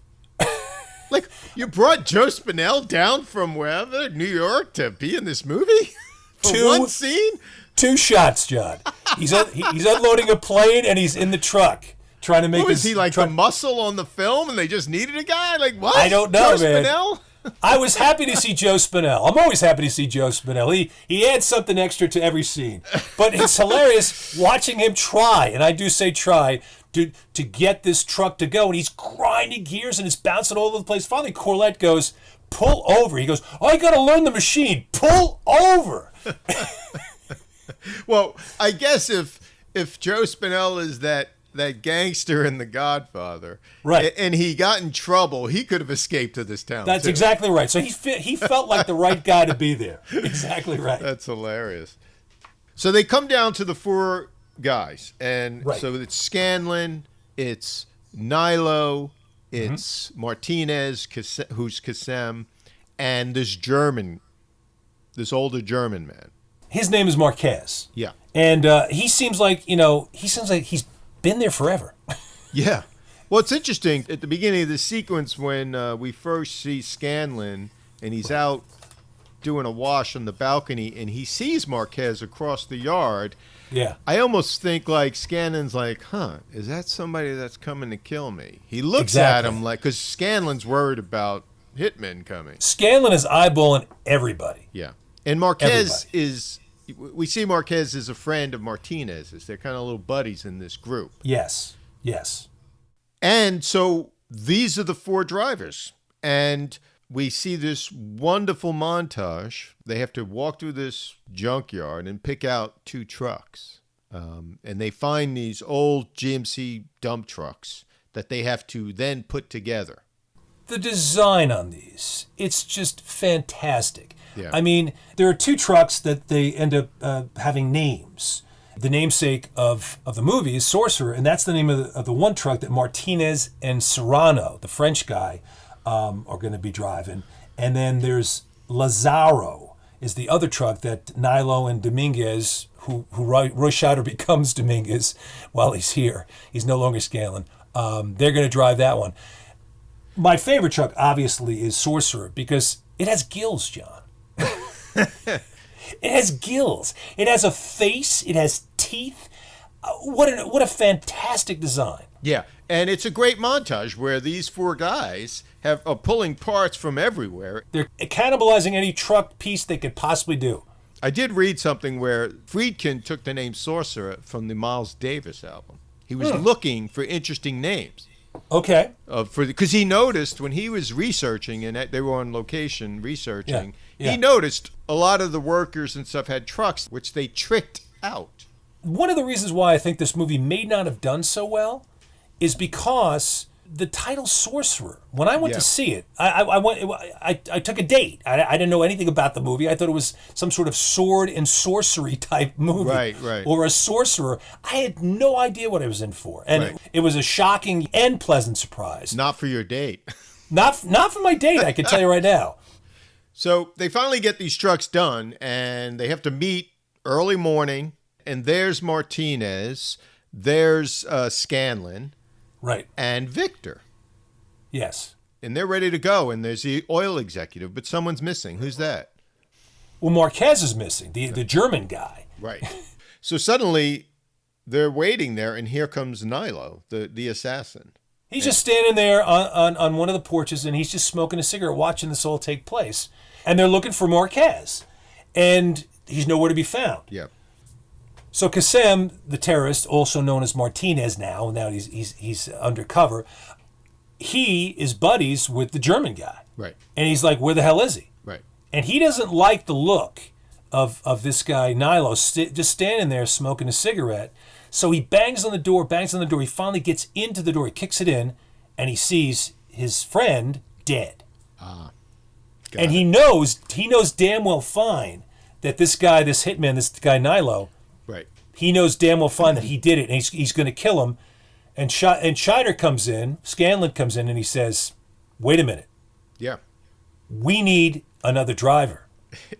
Like, you brought Joe Spinell down from wherever, New York, to be in this movie? For one scene? 2 shots, John. He's unloading a plane, and he's in the truck trying to make. Who is he, like the muscle on the film, and they just needed a guy? Like, what? I don't know, Joe man. Spinell? I was happy to see Joe Spinell. I'm always happy to see Joe Spinell. He adds something extra to every scene. But it's hilarious watching him try, and I do say try, to get this truck to go. And he's grinding gears and it's bouncing all over the place. Finally, Corlett goes, pull over. He goes, I got to learn the machine. Pull over. Well, I guess if Joe Spinell is that gangster in The Godfather, right, and he got in trouble, he could have escaped to this town. That's exactly right. So he felt like the right guy to be there. Exactly right. That's hilarious. So they come down to the 4 guys, and right. So it's Scanlon, it's Nilo, it's Martinez, who's Kassem, and this older German man. His name is Marquez. Yeah. And he seems like he's been there forever. Yeah. Well, it's interesting. At the beginning of the sequence when we first see Scanlon and he's out doing a wash on the balcony and he sees Marquez across the yard. Yeah. I almost think like Scanlon's like, is that somebody that's coming to kill me? He looks at him like, because Scanlon's worried about hitmen coming. Scanlon is eyeballing everybody. Yeah. And Marquez we see Marquez as a friend of Martinez's. They're kind of little buddies in this group. Yes. And so these are the 4 drivers. And we see this wonderful montage. They have to walk through this junkyard and pick out 2 trucks. And they find these old GMC dump trucks that they have to then put together. The design on these, it's just fantastic. Yeah. I mean, there are 2 trucks that they end up having names. The namesake of the movie is Sorcerer, and that's the name of the one truck that Martinez and Serrano, the French guy, are going to be driving. And then there's Lazaro is the other truck that Nilo and Dominguez, who Roy Scheider becomes Dominguez while he's here. He's no longer Scanlon. They're going to drive that one. My favorite truck, obviously, is Sorcerer because it has gills, John. It has gills. It has a face. It has teeth. What a fantastic design. Yeah, and it's a great montage where these four guys are pulling parts from everywhere. They're cannibalizing any truck piece they could possibly do. I did read something where Friedkin took the name Sorcerer from the Miles Davis album. He was looking for interesting names. Okay. Because he noticed when he was researching, and they were on location researching, Yeah. he noticed a lot of the workers and stuff had trucks, which they tricked out. One of the reasons why I think this movie may not have done so well is because the title Sorcerer. When I went to see it, I took a date. I didn't know anything about the movie. I thought it was some sort of sword and sorcery type movie. Right. Or a sorcerer. I had no idea what I was in for. And it was a shocking and pleasant surprise. Not for your date. Not for my date, I can tell you right now. So they finally get these trucks done, and they have to meet early morning, and there's Martinez, there's Scanlon. Right. And Victor. Yes. And they're ready to go, and there's the oil executive, but someone's missing. Who's that? Well, Marquez is missing, the German guy. Right. So suddenly, they're waiting there, and here comes Nilo, the assassin. He's just standing there on one of the porches, and he's just smoking a cigarette, watching this all take place. And they're looking for Marquez, and he's nowhere to be found. Yeah. So Kassem, the terrorist, also known as Martinez now he's undercover, he is buddies with the German guy. Right. And he's like, where the hell is he? Right. And he doesn't like the look of this guy, Nilo, just standing there smoking a cigarette. So he bangs on the door. He finally gets into the door. He kicks it in, and he sees his friend dead. And he knows damn well fine that this guy, this hitman, this guy Nilo, right, he knows damn well fine that he did it, and he's going to kill him. And Scheider comes in, Scanlon comes in, and he says, "Wait a minute. Yeah, we need another driver."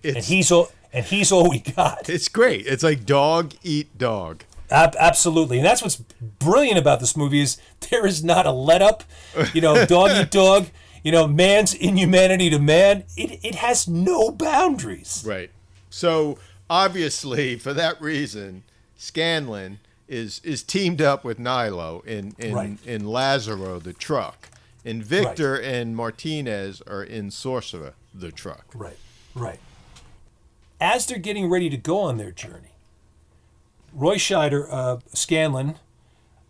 And he's all we got. It's great. It's like dog eat dog. Absolutely. And that's what's brilliant about this movie is there is not a let up, dog eat dog, man's inhumanity to man. It has no boundaries. Right. So obviously for that reason, Scanlon is teamed up with Nilo in Lazaro, the truck. And Victor and Martinez are in Sorcerer, the truck. Right. As they're getting ready to go on their journey, Roy Scheider, Scanlon,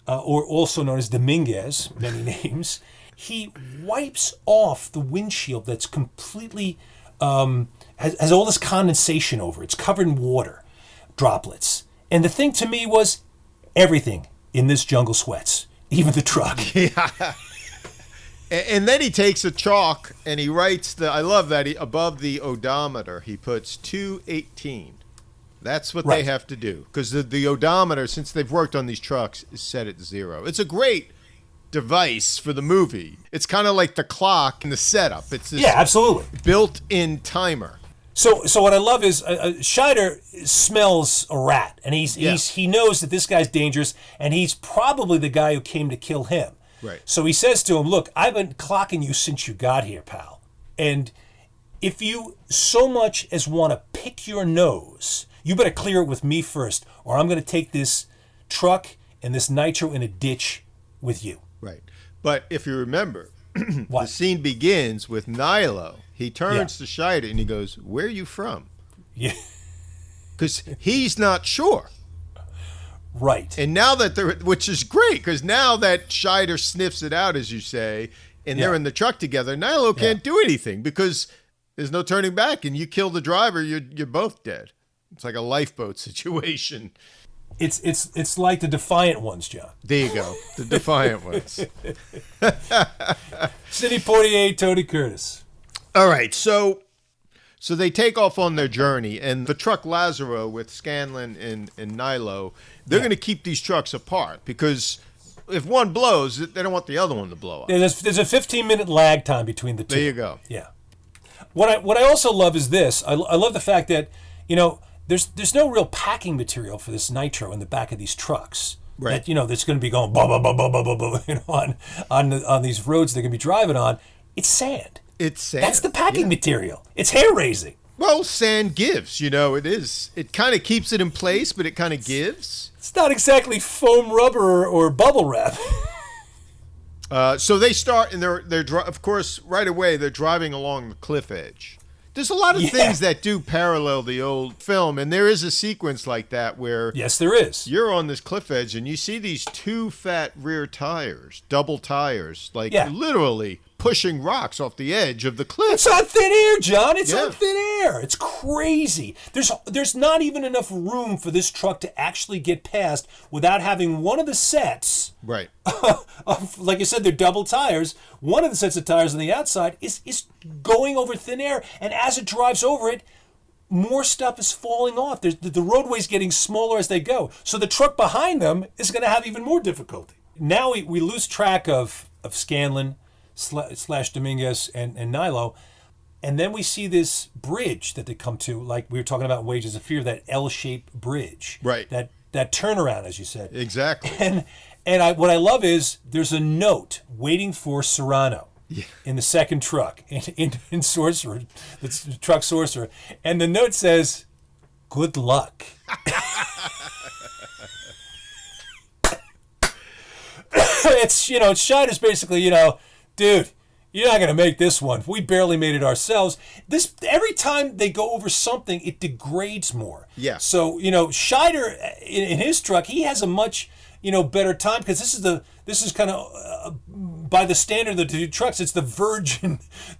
or also known as Dominguez, many names, he wipes off the windshield that's completely, has all this condensation over it. It's covered in water droplets. And the thing to me was everything in this jungle sweats, even the truck. Yeah. And then he takes a chalk and he writes I love that, above the odometer, he puts 218. That's what they have to do. Because the odometer, since they've worked on these trucks, is set at 0. It's a great device for the movie. It's kind of like the clock in the setup. It's this absolutely built-in timer. So what I love is Scheider smells a rat, and he knows that this guy's dangerous, and he's probably the guy who came to kill him. Right. So he says to him, "Look, I've been clocking you since you got here, pal. And if you so much as want to pick your nose, you better clear it with me first, or I'm going to take this truck and this nitro in a ditch with you." Right. But if you remember, What? the scene begins with Nilo. He turns to Scheider and he goes, "Where are you from?" Yeah. Because he's not sure. Right. And now that which is great, because now that Scheider sniffs it out, as you say, and they're in the truck together, Nilo can't do anything because there's no turning back, and you kill the driver, you're both dead. It's like a lifeboat situation. It's like the Defiant Ones, John. There you go, the Defiant Ones. Sidney Poitier, Tony Curtis. All right, so they take off on their journey, and the truck Lazaro with Scanlon and Nilo, they're going to keep these trucks apart because if one blows, they don't want the other one to blow up. There's a 15-minute lag time between the two. There you go. Yeah. What I also love is this. I love the fact that, there's no real packing material for this nitro in the back of these trucks. Right. That, that's going to be going blah, blah, blah, blah, blah, blah, blah, on these roads they're going to be driving on. It's sand. It's sand. That's the packing material. It's hair raising. Well, sand gives, it is. It kind of keeps it in place, but it kind of gives. It's not exactly foam rubber or bubble wrap. So they start, and of course, right away, they're driving along the cliff edge. There's a lot of things that do parallel the old film, and there is a sequence like that where... Yes, there is. You're on this cliff edge, and you see these two fat rear tires, double tires, literally pushing rocks off the edge of the cliff. It's on thin air, John. It's on thin air. It's crazy. There's not even enough room for this truck to actually get past without having one of the sets. Right. Like you said, they're double tires. One of the sets of tires on the outside is going over thin air, and as it drives over it, more stuff is falling off. The roadway's getting smaller as they go. So the truck behind them is going to have even more difficulty. Now we lose track of Scanlon / Dominguez and Nilo. And then we see this bridge that they come to, like we were talking about in Wages of Fear, that L-shaped bridge. Right. That turnaround, as you said. Exactly. And what I love is there's a note waiting for Serrano in the second truck, in Sorcerer, the truck Sorcerer. And the note says, "Good luck." It's Scheider's basically, dude, you're not going to make this one. We barely made it ourselves. Every time they go over something, it degrades more. Yeah. So, Scheider, in his truck, he has a much, better time, because this is kind of, by the standard of the two trucks, it's the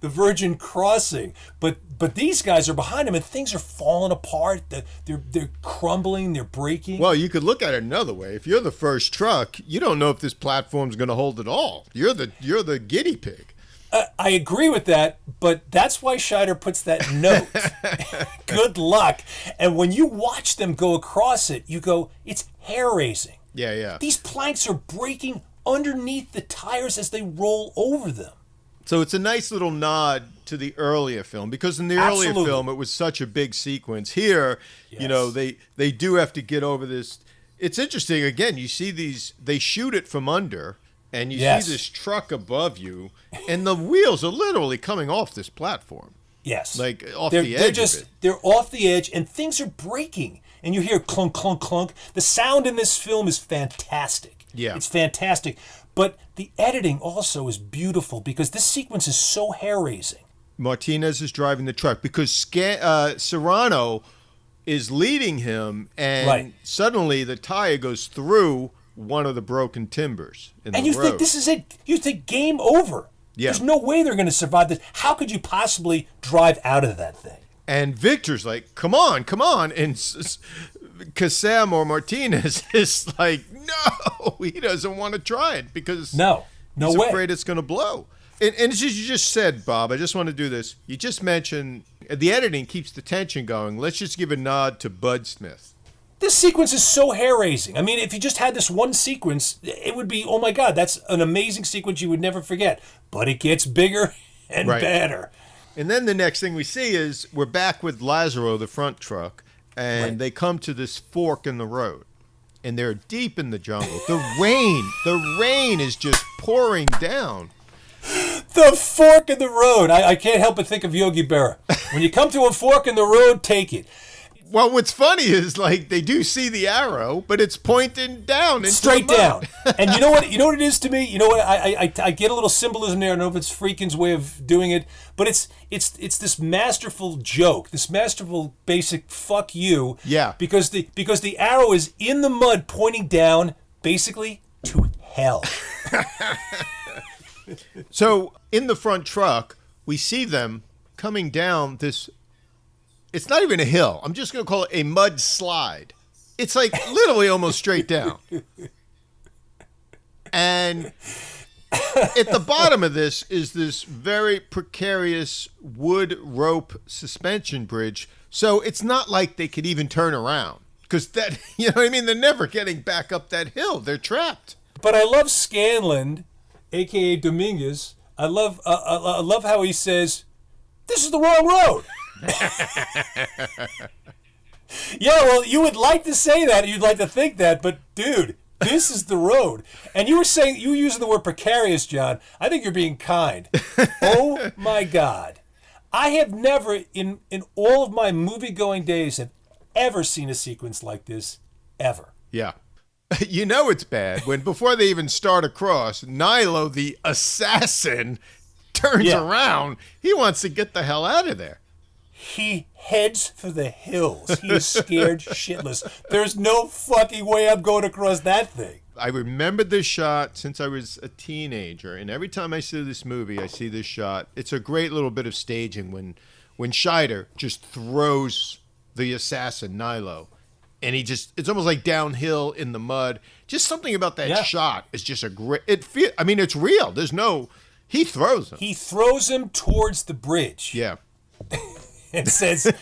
Virgin crossing. But these guys are behind him, and things are falling apart. They're crumbling. They're breaking. Well, you could look at it another way. If you're the first truck, you don't know if this platform's going to hold at all. You're the guinea pig. I agree with that, but that's why Scheider puts that note. Good luck. And when you watch them go across it, you go, it's hair-raising. Yeah. These planks are breaking underneath the tires as they roll over them. So it's a nice little nod to the earlier film, because in the earlier film it was such a big sequence. Here, they do have to get over this. It's interesting, again, you see they shoot it from under, and you see this truck above you, and the wheels are literally coming off this platform. Yes. Like off the edge of it. They're off the edge, and things are breaking. And you hear clunk, clunk, clunk. The sound in this film is fantastic. Yeah. It's fantastic. But the editing also is beautiful, because this sequence is so hair-raising. Martinez is driving the truck because Serrano is leading him, and suddenly the tire goes through one of the broken timbers in the road. And you think this is it. You think game over. Yeah. There's no way they're going to survive this. How could you possibly drive out of that thing? And Victor's like, come on. And Kassam or Martinez is like, no, he doesn't want to try it because he's way. Afraid it's going to blow. And as you just said, Bob, I just want to do this. You just mentioned the editing keeps the tension going. Let's just give a nod to Bud Smith. This sequence is so hair-raising. I mean, if you just had this one sequence, it would be, oh my God, that's an amazing sequence you would never forget. But it gets bigger and better. And then the next thing we see is we're back with Lazaro, the front truck, and they come to this fork in the road. And they're deep in the jungle. The rain is just pouring down. The fork in the road. I can't help but think of Yogi Berra. When you come to a fork in the road, take it. Well, what's funny is they do see the arrow, but it's pointing down into straight the mud. down. And you know what it is to me? You know what? I get a little symbolism there. I don't know if it's Friedkin's way of doing it, but it's this masterful joke, this masterful basic fuck you. Yeah. Because the arrow is in the mud pointing down, basically to hell. So in the front truck, we see them coming down this. It's not even a hill. I'm just going to call it a mud slide. It's like literally almost straight down. And at the bottom of this is this very precarious wood rope suspension bridge. So it's not like they could even turn around. Because that, you know what I mean? They're never getting back up that hill. They're trapped. But I love Scanlon, a.k.a. Dominguez. I love how he says, this is the wrong road. Yeah, well, you would like to say that, you'd like to think that, but dude, this is the road. And you were using the word precarious, John. I think you're being kind. Oh my God. I have never, in all of my movie-going days, have ever seen a sequence like this, ever. Yeah. You know it's bad when before they even start across, Nilo, the assassin, turns around. He wants to get the hell out of there. He heads for the hills. He is scared shitless. There's no fucking way I'm going across that thing. I remembered this shot since I was a teenager, and every time I see this movie, I see this shot. It's a great little bit of staging when Scheider just throws the assassin, Nilo, and it's almost like downhill in the mud. Just something about that shot is just a great, it's real. He throws him. He throws him towards the bridge. Yeah. And says,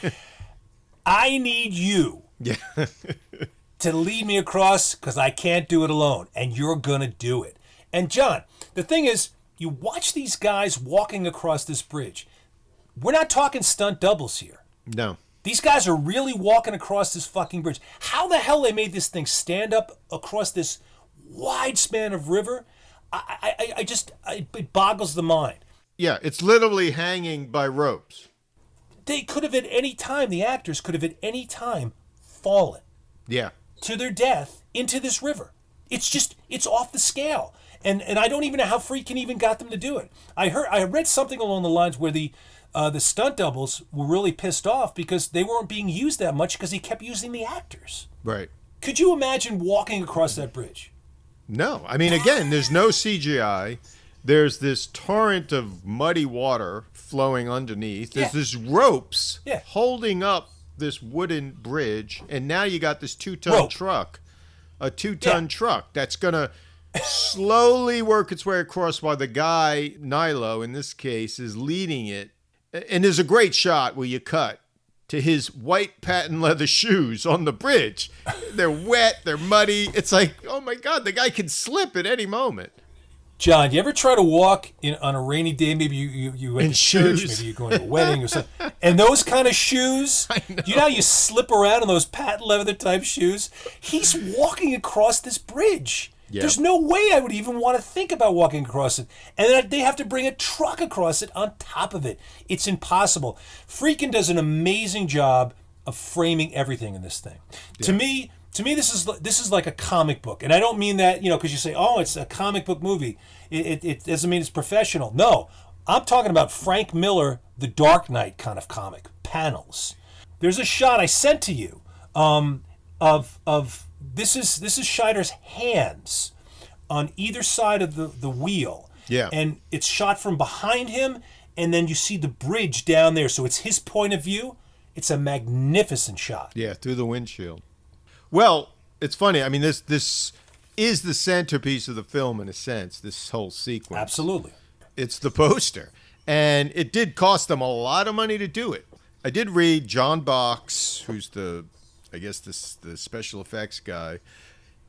I need you. Yeah. To lead me across because I can't do it alone, and you're going to do it. And John, the thing is, you watch these guys walking across this bridge. We're not talking stunt doubles here. No. These guys are really walking across this fucking bridge. How the hell they made this thing stand up across this wide span of river, it boggles the mind. Yeah, it's literally hanging by ropes. They could have at any time, the actors could have at any time fallen. Yeah. To their death into this river. It's off the scale. And I don't even know how Friedkin even got them to do it. I read something along the lines where the stunt doubles were really pissed off because they weren't being used that much because he kept using the actors. Right. Could you imagine walking across that bridge? No. I mean, again, there's no CGI. There's this torrent of muddy water flowing underneath. There's this ropes holding up this wooden bridge, and now you got this 2-ton truck, a 2-ton truck that's gonna slowly work its way across while the guy, Nilo in this case, is leading it. And there's a great shot where you cut to his white patent leather shoes on the bridge. They're wet, they're muddy. It's like, oh my God, the guy can slip at any moment. John, you ever try to walk on a rainy day? Maybe you went to church, maybe you're going to a wedding or something. And those kind of shoes, you know how you slip around in those patent leather type shoes? He's walking across this bridge. Yeah. There's no way I would even want to think about walking across it. And then they have to bring a truck across it on top of it. It's impossible. Friedkin does an amazing job of framing everything in this thing. Yeah. To me, this is like a comic book, and I don't mean that because you say, "Oh, it's a comic book movie." It doesn't mean it's professional. No, I'm talking about Frank Miller, The Dark Knight kind of comic panels. There's a shot I sent to you of this is Scheider's hands on either side of the wheel. Yeah, and it's shot from behind him, and then you see the bridge down there, so it's his point of view. It's a magnificent shot. Yeah, through the windshield. Well, it's funny. I mean, this is the centerpiece of the film in a sense, this whole sequence. Absolutely. It's the poster. And it did cost them a lot of money to do it. I did read John Box, who's the special effects guy.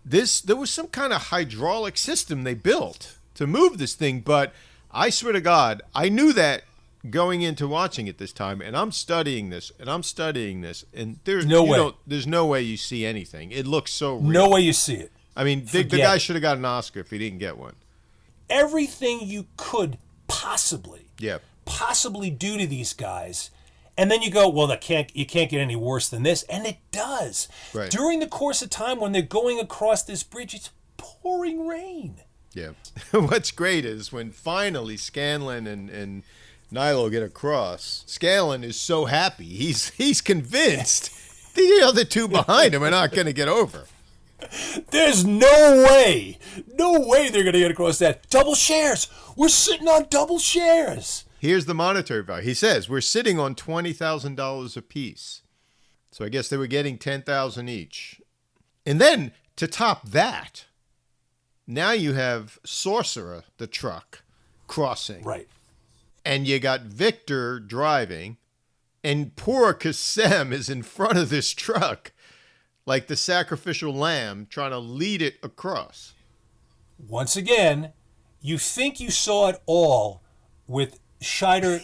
There was some kind of hydraulic system they built to move this thing, but I swear to God, I knew that going into watching it this time, and I'm studying this, and there's no way you see anything. It looks so real. No way you see it. I mean, the guy should have got an Oscar if he didn't get one. Everything you could possibly do to these guys, and then you go, well, you can't get any worse than this, and it does. Right. During the course of time when they're going across this bridge, it's pouring rain. Yeah. What's great is when finally Scanlon and Nilo get across, Scanlon is so happy. He's convinced the other two behind him are not going to get over. There's no way they're going to get across that. Double shares. We're sitting on double shares. Here's the monetary value. He says, we're sitting on $20,000 apiece. So I guess they were getting $10,000 each. And then to top that, now you have Sorcerer, the truck, crossing. Right. And you got Victor driving, and poor Kassem is in front of this truck, like the sacrificial lamb, trying to lead it across. Once again, you think you saw it all with Scheider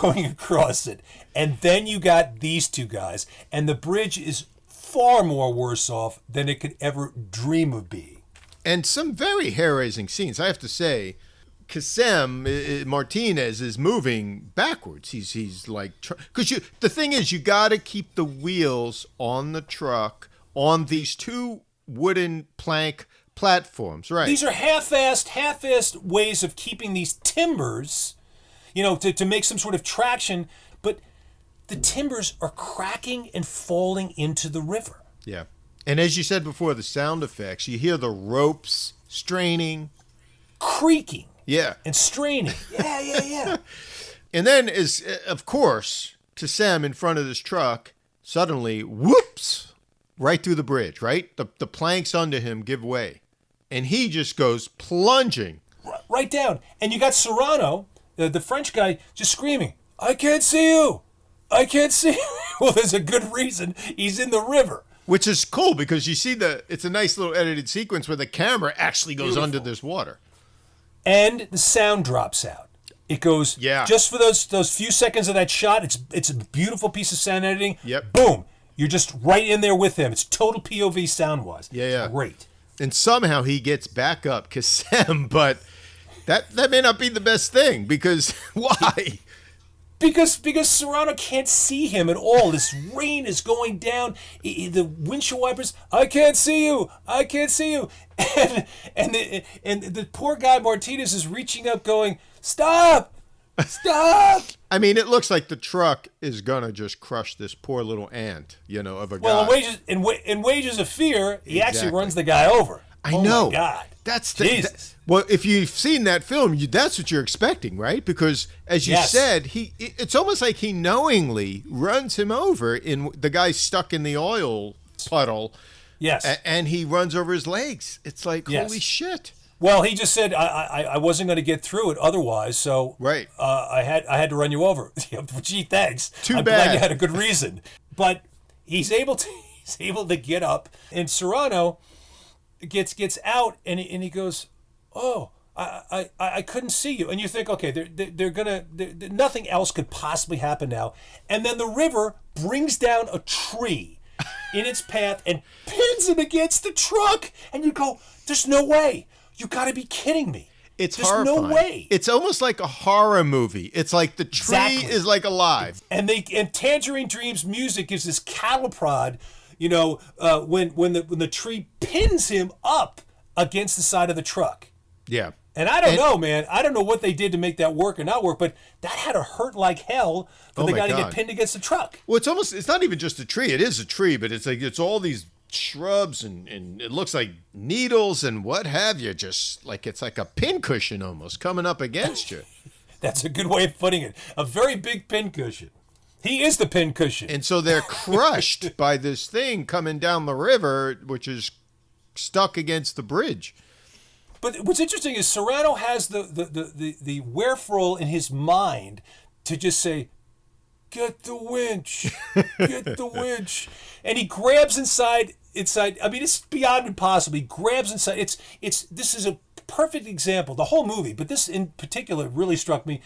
going across it, and then you got these two guys, and the bridge is far more worse off than it could ever dream of being. And some very hair-raising scenes, I have to say. Kasem Martinez is moving backwards. He's like, because the thing is, you got to keep the wheels on the truck on these two wooden plank platforms, right? These are half-assed ways of keeping these timbers, to make some sort of traction, but the timbers are cracking and falling into the river. Yeah. And as you said before, the sound effects, you hear the ropes straining, creaking. Yeah. And straining. Yeah. And then of course, Sam in front of this truck, suddenly, whoops, right through the bridge, right? The planks under him give way. And he just goes plunging. Right down. And you got Serrano, the French guy, just screaming, I can't see you. I can't see you. Well, there's a good reason. He's in the river. Which is cool because you see it's a nice little edited sequence where the camera actually goes under this water. And the sound drops out. It goes just for those few seconds of that shot. It's a beautiful piece of sound editing. Yep. Boom. You're just right in there with him. It's total POV sound wise. Yeah. Great. And somehow he gets back up, Kasem, but that may not be the best thing because why? Because Serrano can't see him at all. This rain is going down. The windshield wipers. I can't see you. I can't see you. And the poor guy Martinez is reaching up, going, "Stop! Stop!" I mean, it looks like the truck is gonna just crush this poor little ant, of a guy. Well, in Wages of Fear, he actually runs the guy over. I know. My God. That's Jesus. Well, if you've seen that film, that's what you're expecting, right? Because as you said, it's almost like he knowingly runs him over. The guy's stuck in the oil puddle. Yes. And he runs over his legs. It's like, holy shit. Well, he just said I wasn't going to get through it otherwise, so I had to run you over. Gee, thanks. I'm glad you had a good reason. But he's able to get up, and Serrano gets out, and he goes, "Oh, I couldn't see you." And you think, okay, they're gonna nothing else could possibly happen now. And then the river brings down a tree in its path and pins him against the truck, and you go, "There's no way. You got to be kidding me." There's horrifying. No way. It's almost like a horror movie. It's like the tree is like alive. And Tangerine Dream's music gives this cattle prod, when the tree pins him up against the side of the truck. Yeah. And I don't know, man. I don't know what they did to make that work or not work, but that had to hurt like hell for the guy to get pinned against the truck. Well, it's not even just a tree. It is a tree, but it's all these shrubs and it looks like needles and what have you, just like it's like a pincushion almost coming up against you. That's a good way of putting it. A very big pincushion. He is the pincushion. And so they're crushed by this thing coming down the river, which is stuck against the bridge. But what's interesting is Serrano has the wherefore in his mind to just say, "Get the winch, get the winch," and he grabs inside. I mean, it's beyond impossible. He grabs inside. This is a perfect example. The whole movie, but this in particular really struck me.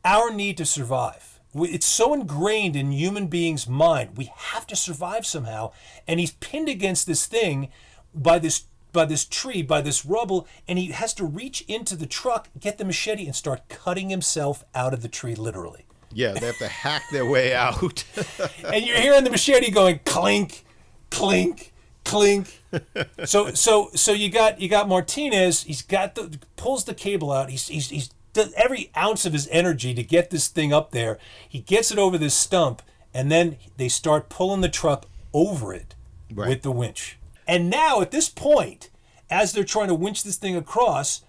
Our need to survive. It's so ingrained in human beings' mind. We have to survive somehow, and he's pinned against this thing by this tree, by this rubble, and he has to reach into the truck, get the machete, and start cutting himself out of the tree, literally. Yeah, they have to hack their way out. And you're hearing the machete going clink, clink, clink. So you got Martinez. He's pulls the cable out. He's does every ounce of his energy to get this thing up there. He gets it over this stump, and then they start pulling the truck over it with the winch. And now, at this point, as they're trying to winch this thing across,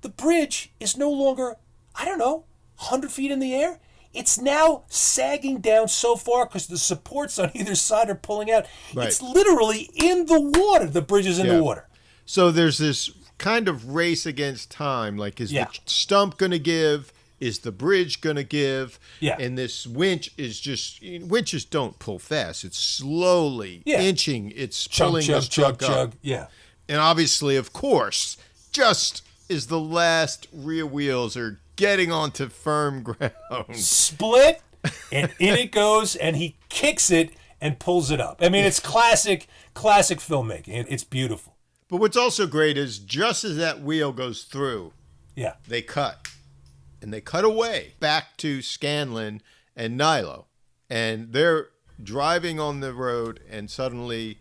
the bridge is no longer, 100 feet in the air. It's now sagging down so far because the supports on either side are pulling out. Right. It's literally in the water. The bridge is in the water. So there's this kind of race against time. Like, is the stump going to give? Is the bridge going to give? Yeah. And this winches don't pull fast. It's slowly inching. It's pulling this truck up. Yeah. And obviously, of course, just as the last rear wheels are getting onto firm ground. Split, and in it goes, and he kicks it and pulls it up. I mean, it's classic filmmaking. It's beautiful. But what's also great is just as that wheel goes through, Yeah. They cut. And they cut away back to Scanlan and Nilo. And they're driving on the road, and suddenly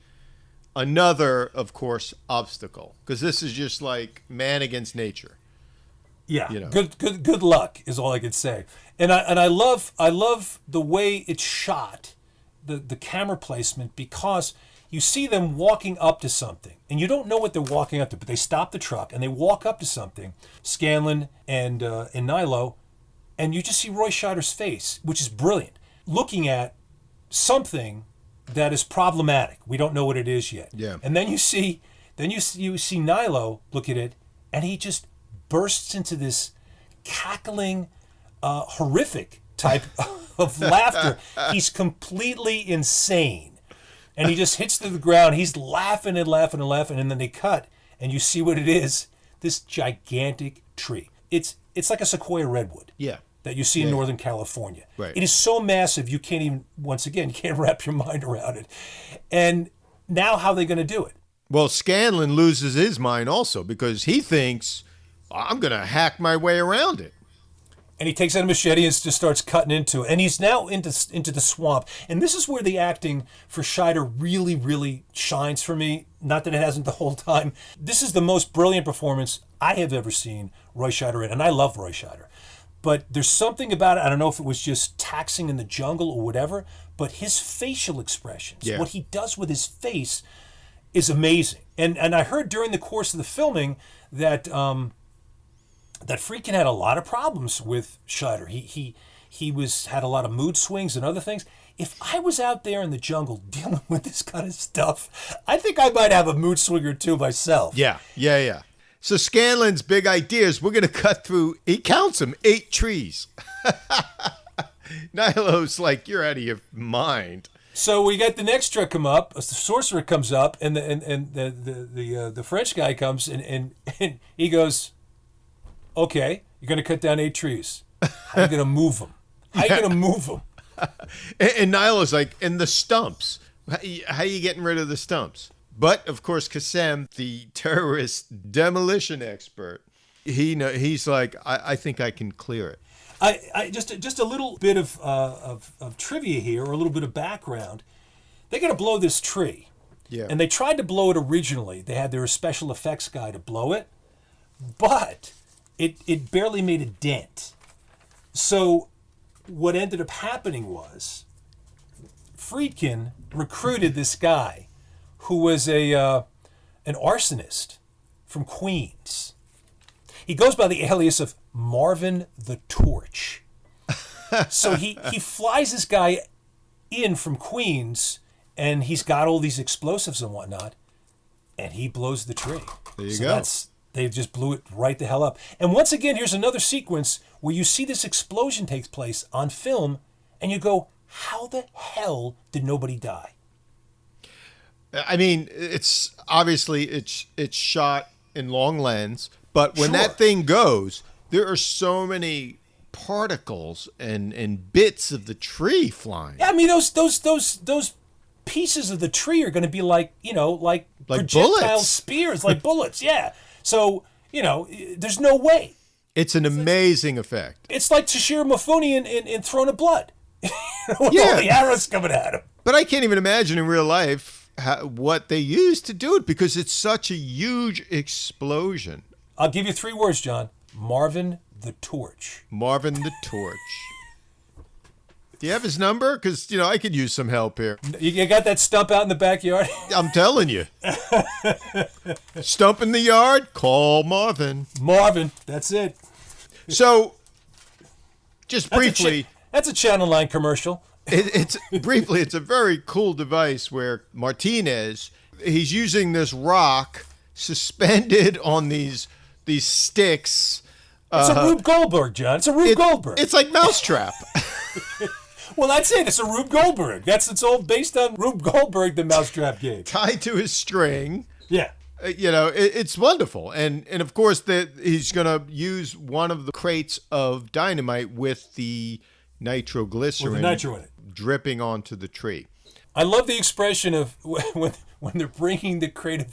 another, of course, obstacle. Because this is just like man against nature. Yeah. You know. Good luck is all I can say. And I love the way it's shot, the camera placement, because you see them walking up to something, and you don't know what they're walking up to, but they stop the truck and they walk up to something, Scanlan and Nilo, and you just see Roy Scheider's face, which is brilliant, looking at something that is problematic. We don't know what it is yet. Yeah. And then you see Nilo look at it, and he just bursts into this cackling, horrific type of laughter. He's completely insane. And he just hits to the ground. He's laughing and laughing and laughing. And then they cut, and you see what it is. This gigantic tree. It's like a sequoia redwood. Yeah. That you see in Northern California. Right. It is so massive, you can't even, once again, you can't wrap your mind around it. And now how are they going to do it? Well, Scanlan loses his mind also, because he thinks, I'm going to hack my way around it. And he takes out a machete and just starts cutting into it. And he's now into the swamp. And this is where the acting for Scheider really, really shines for me. Not that it hasn't the whole time. This is the most brilliant performance I have ever seen Roy Scheider in. And I love Roy Scheider. But there's something about it, I don't know if it was just taxing in the jungle or whatever, but his facial expressions, what he does with his face is amazing. And I heard during the course of the filming that that Friedkin had a lot of problems with Scheider. He had a lot of mood swings and other things. If I was out there in the jungle dealing with this kind of stuff, I think I might have a mood swing or two myself. Yeah. So Scanlan's big idea is we're going to cut through, he counts them, 8 trees. Nilo's like, you're out of your mind. So we got the next truck come up, the Sorcerer comes up, and the French guy comes, and he goes, okay, you're going to cut down 8 trees. How are you going to move them? How are you going to move them? And Nilo's like, and the stumps. How are you getting rid of the stumps? But, of course, Kassem, the terrorist demolition expert, he's like, I think I can clear it. I just a little bit of trivia here, or a little bit of background. They're going to blow this tree. Yeah. And they tried to blow it originally. They had their special effects guy to blow it. But it barely made a dent. So what ended up happening was Friedkin recruited this guy who was an arsonist from Queens. He goes by the alias of Marvin the Torch. So he flies this guy in from Queens, and he's got all these explosives and whatnot, and he blows the tree. There you go. They just blew it right the hell up. And once again, here's another sequence where you see this explosion takes place on film, and you go, how the hell did nobody die? I mean, it's obviously it's shot in long lens, but when that thing goes, there are so many particles and bits of the tree flying. Yeah, I mean those pieces of the tree are going to be like projectile bullets. spears, like bullets. Yeah. So there's no way. It's an amazing effect. It's like Toshiro Mifune in Throne of Blood. With all the arrows coming at him. But I can't even imagine in real life what they used to do it, because it's such a huge explosion. I'll give you 3 words, John. Marvin the Torch. Marvin the Torch. Do you have his number? Because, I could use some help here. You got that stump out in the backyard? I'm telling you. Stump in the yard? Call Marvin. Marvin, that's it. So, just briefly. That's a Channel 9 commercial. It's a very cool device where Martinez, he's using this rock suspended on these sticks. It's a Rube Goldberg, John. It's a Rube Goldberg. It's like Mousetrap. Well, that's it. It's a Rube Goldberg. It's all based on Rube Goldberg, the Mousetrap game. Tied to his string. Yeah. It's wonderful. And of course, he's going to use one of the crates of dynamite with the nitroglycerin with the nitro in it, dripping onto the tree. I love the expression of when when they're bringing the crate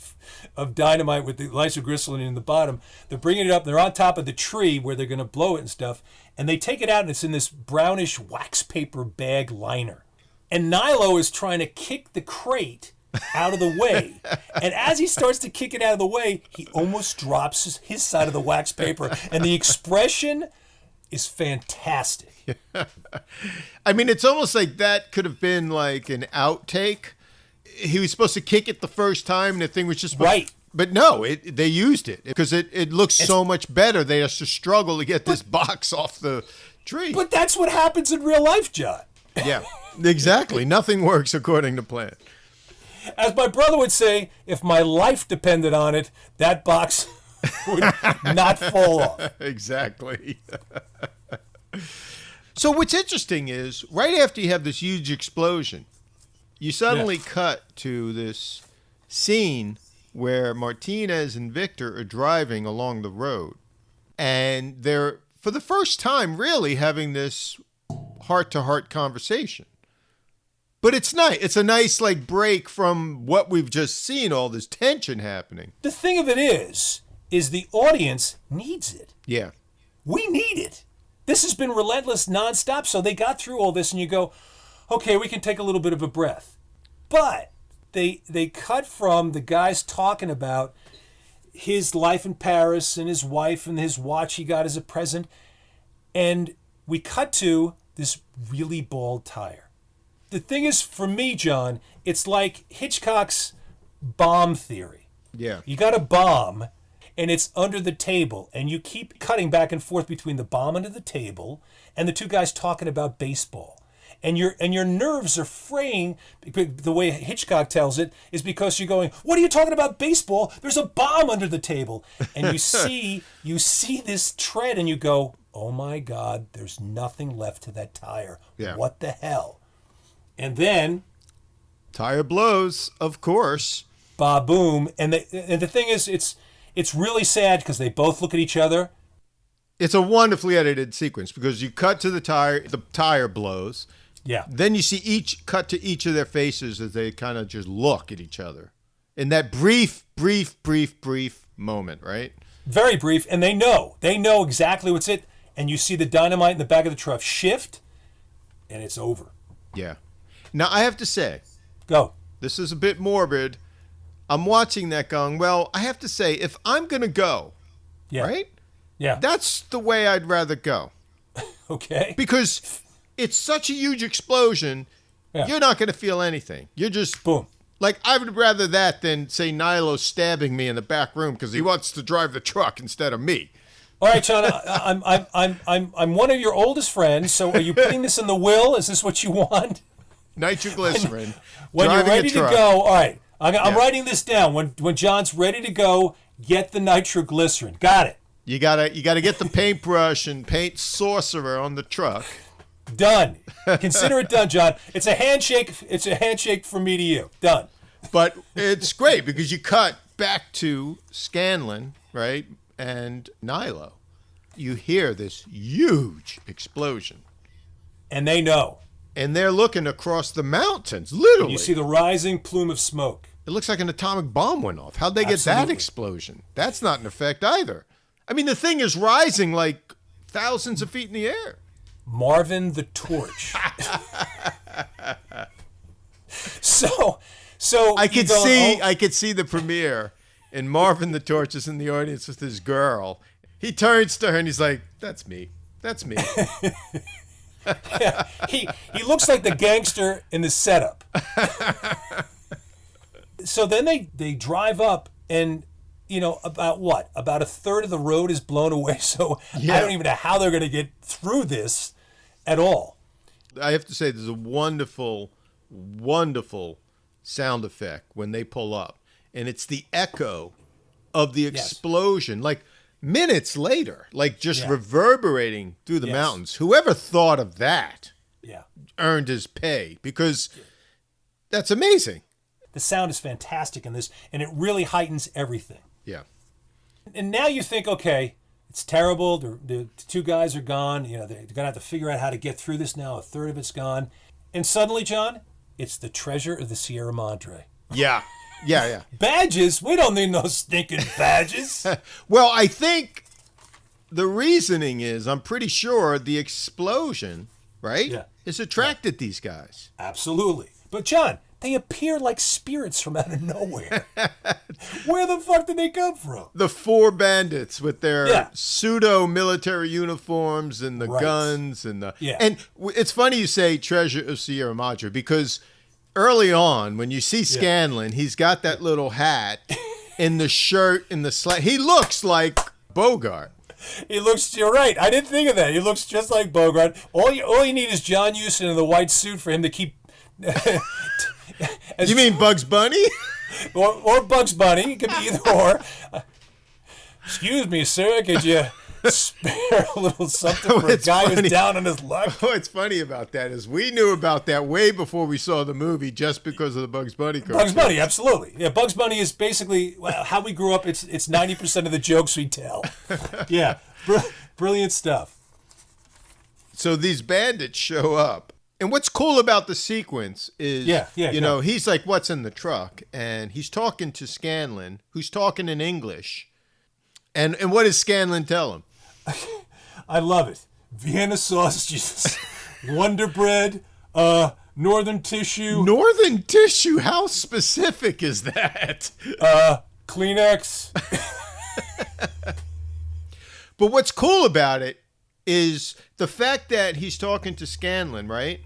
of dynamite with the nitroglycerin in the bottom, they're bringing it up. They're on top of the tree where they're going to blow it and stuff. And they take it out, and it's in this brownish wax paper bag liner. And Nilo is trying to kick the crate out of the way. And as he starts to kick it out of the way, he almost drops his side of the wax paper. And the expression is fantastic. I mean, it's almost like that could have been like an outtake. He was supposed to kick it the first time, and the thing was just right. But no, they used it because it looks so much better. They have to struggle to get this box off the tree. But that's what happens in real life, John. Yeah, exactly. Nothing works according to plan. As my brother would say, if my life depended on it, that box would not fall off. Exactly. So what's interesting is, right after you have this huge explosion, you suddenly cut to this scene where Martinez and Victor are driving along the road. And they're, for the first time, really having this heart-to-heart conversation. But it's nice. It's a nice, like, break from what we've just seen, all this tension happening. The thing of it is the audience needs it. Yeah. We need it. This has been relentless nonstop, so they got through all this, and you go, okay, we can take a little bit of a breath. But they cut from the guys talking about his life in Paris and his wife and his watch he got as a present, and we cut to this really bald tire. The thing is, for me, John, it's like Hitchcock's bomb theory. Yeah. You got a bomb, and it's under the table, and you keep cutting back and forth between the bomb under the table and the two guys talking about baseball. And your nerves are fraying, the way Hitchcock tells it, is because you're going, what are you talking about baseball? There's a bomb under the table. And you see this tread, and you go, oh my God, there's nothing left to that tire. Yeah. What the hell? And then tire blows, of course. Ba-boom. And the thing is, it's really sad because they both look at each other. It's a wonderfully edited sequence because you cut to the tire blows. Yeah. Then you see cut to each of their faces as they kind of just look at each other. In that brief moment, right? Very brief. And they know exactly what's it. And you see the dynamite in the back of the truck shift, and it's over. Yeah. Now, I have to say, go. This is a bit morbid. I'm watching that going, well, I have to say, if I'm going to go, right? Yeah. That's the way I'd rather go. Okay. Because it's such a huge explosion, you're not going to feel anything. You're just... Boom. Like, I would rather that than, say, Nilo stabbing me in the back room because he wants to drive the truck instead of me. All right, John, I'm one of your oldest friends, so are you putting this in the will? Is this what you want? Nitroglycerin. When you're ready to go, all right, I'm writing this down. When John's ready to go, get the nitroglycerin. Got it. You gotta get the paintbrush and paint Sorcerer on the truck. Done. Consider it done, John. It's a handshake. It's a handshake from me to you. Done. But it's great because you cut back to Scanlon, right, and Nilo. You hear this huge explosion. And they know. And they're looking across the mountains, literally. And you see the rising plume of smoke. It looks like an atomic bomb went off. How'd they get that explosion? That's not an effect either. I mean, the thing is rising like thousands of feet in the air. Marvin the Torch. So I could see the premiere, and Marvin the Torch is in the audience with his girl. He turns to her and he's like, "That's me. That's me." Yeah, he looks like the gangster in the setup. So then they drive up, and about a third of the road is blown away. So I don't even know how they're going to get through this at all. I have to say, there's a wonderful, wonderful sound effect when they pull up, and it's the echo of the explosion, like minutes later, like just reverberating through the mountains. Whoever thought of that earned his pay, because that's amazing. The sound is fantastic in this, and it really heightens everything. Yeah. And now you think, okay, it's terrible. The two guys are gone. They're going to have to figure out how to get through this now. A third of it's gone. And suddenly, John, it's the treasure of the Sierra Madre. Yeah. Yeah. Badges? We don't need no stinking badges. Well, I think the reasoning is, I'm pretty sure the explosion, right, is attracted these guys. Absolutely. But, John, they appear like spirits from out of nowhere. Where the fuck did they come from? The 4 bandits with their pseudo-military uniforms and the guns and the... Yeah. And it's funny you say Treasure of Sierra Madre, because early on, when you see Scanlon, he's got that little hat in the shirt, in the he looks like Bogart. You're right. I didn't think of that. He looks just like Bogart. All you need is John Huston in the white suit for him to keep... You mean Bugs Bunny? or Bugs Bunny. It could be either or. Excuse me, sir. Could you spare a little something for a guy who's down on his luck? What's funny about that is we knew about that way before we saw the movie, just because of the Bugs Bunny cartoon. Bugs Bunny, absolutely. Yeah, Bugs Bunny is basically how we grew up. It's 90% of the jokes we tell. Yeah, brilliant stuff. So these bandits show up. And what's cool about the sequence is, you know, he's like, what's in the truck? And he's talking to Scanlon, who's talking in English. And what does Scanlon tell him? I love it. Vienna sausages, Wonder Bread, Northern Tissue. Northern Tissue? How specific is that? Kleenex. But what's cool about it is the fact that he's talking to Scanlon, right?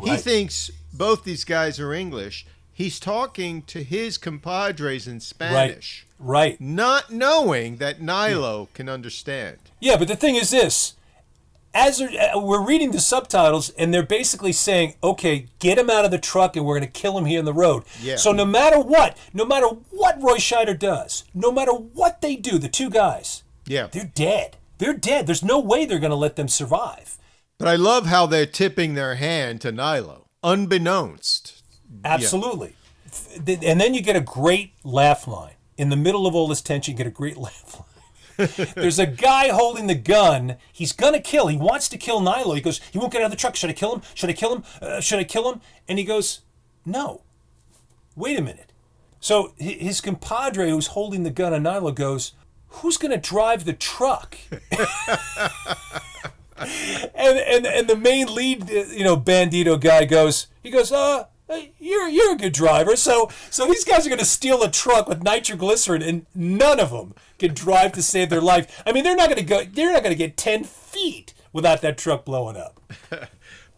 He thinks both these guys are English. He's talking to his compadres in Spanish. Right. Not knowing that Nilo can understand. Yeah, but the thing is this. As we're reading the subtitles, and they're basically saying, okay, get him out of the truck and we're going to kill him here in the road. Yeah. So no matter what Roy Scheider does, no matter what they do, the 2 guys, they're dead. They're dead. There's no way they're going to let them survive. But I love how they're tipping their hand to Nilo, unbeknownst. Absolutely. Yeah. And then you get a great laugh line. In the middle of all this tension, you get a great laugh line. There's a guy holding the gun. He's going to kill. He wants to kill Nilo. He goes, he won't get out of the truck. Should I kill him? Should I kill him? Should I kill him? And he goes, no. Wait a minute. So his compadre who's holding the gun on Nilo goes, who's going to drive the truck? and the main lead, bandito guy goes, you're a good driver. So these guys are going to steal a truck with nitroglycerin, and none of them can drive to save their life. I mean, they're not going to get 10 feet without that truck blowing up.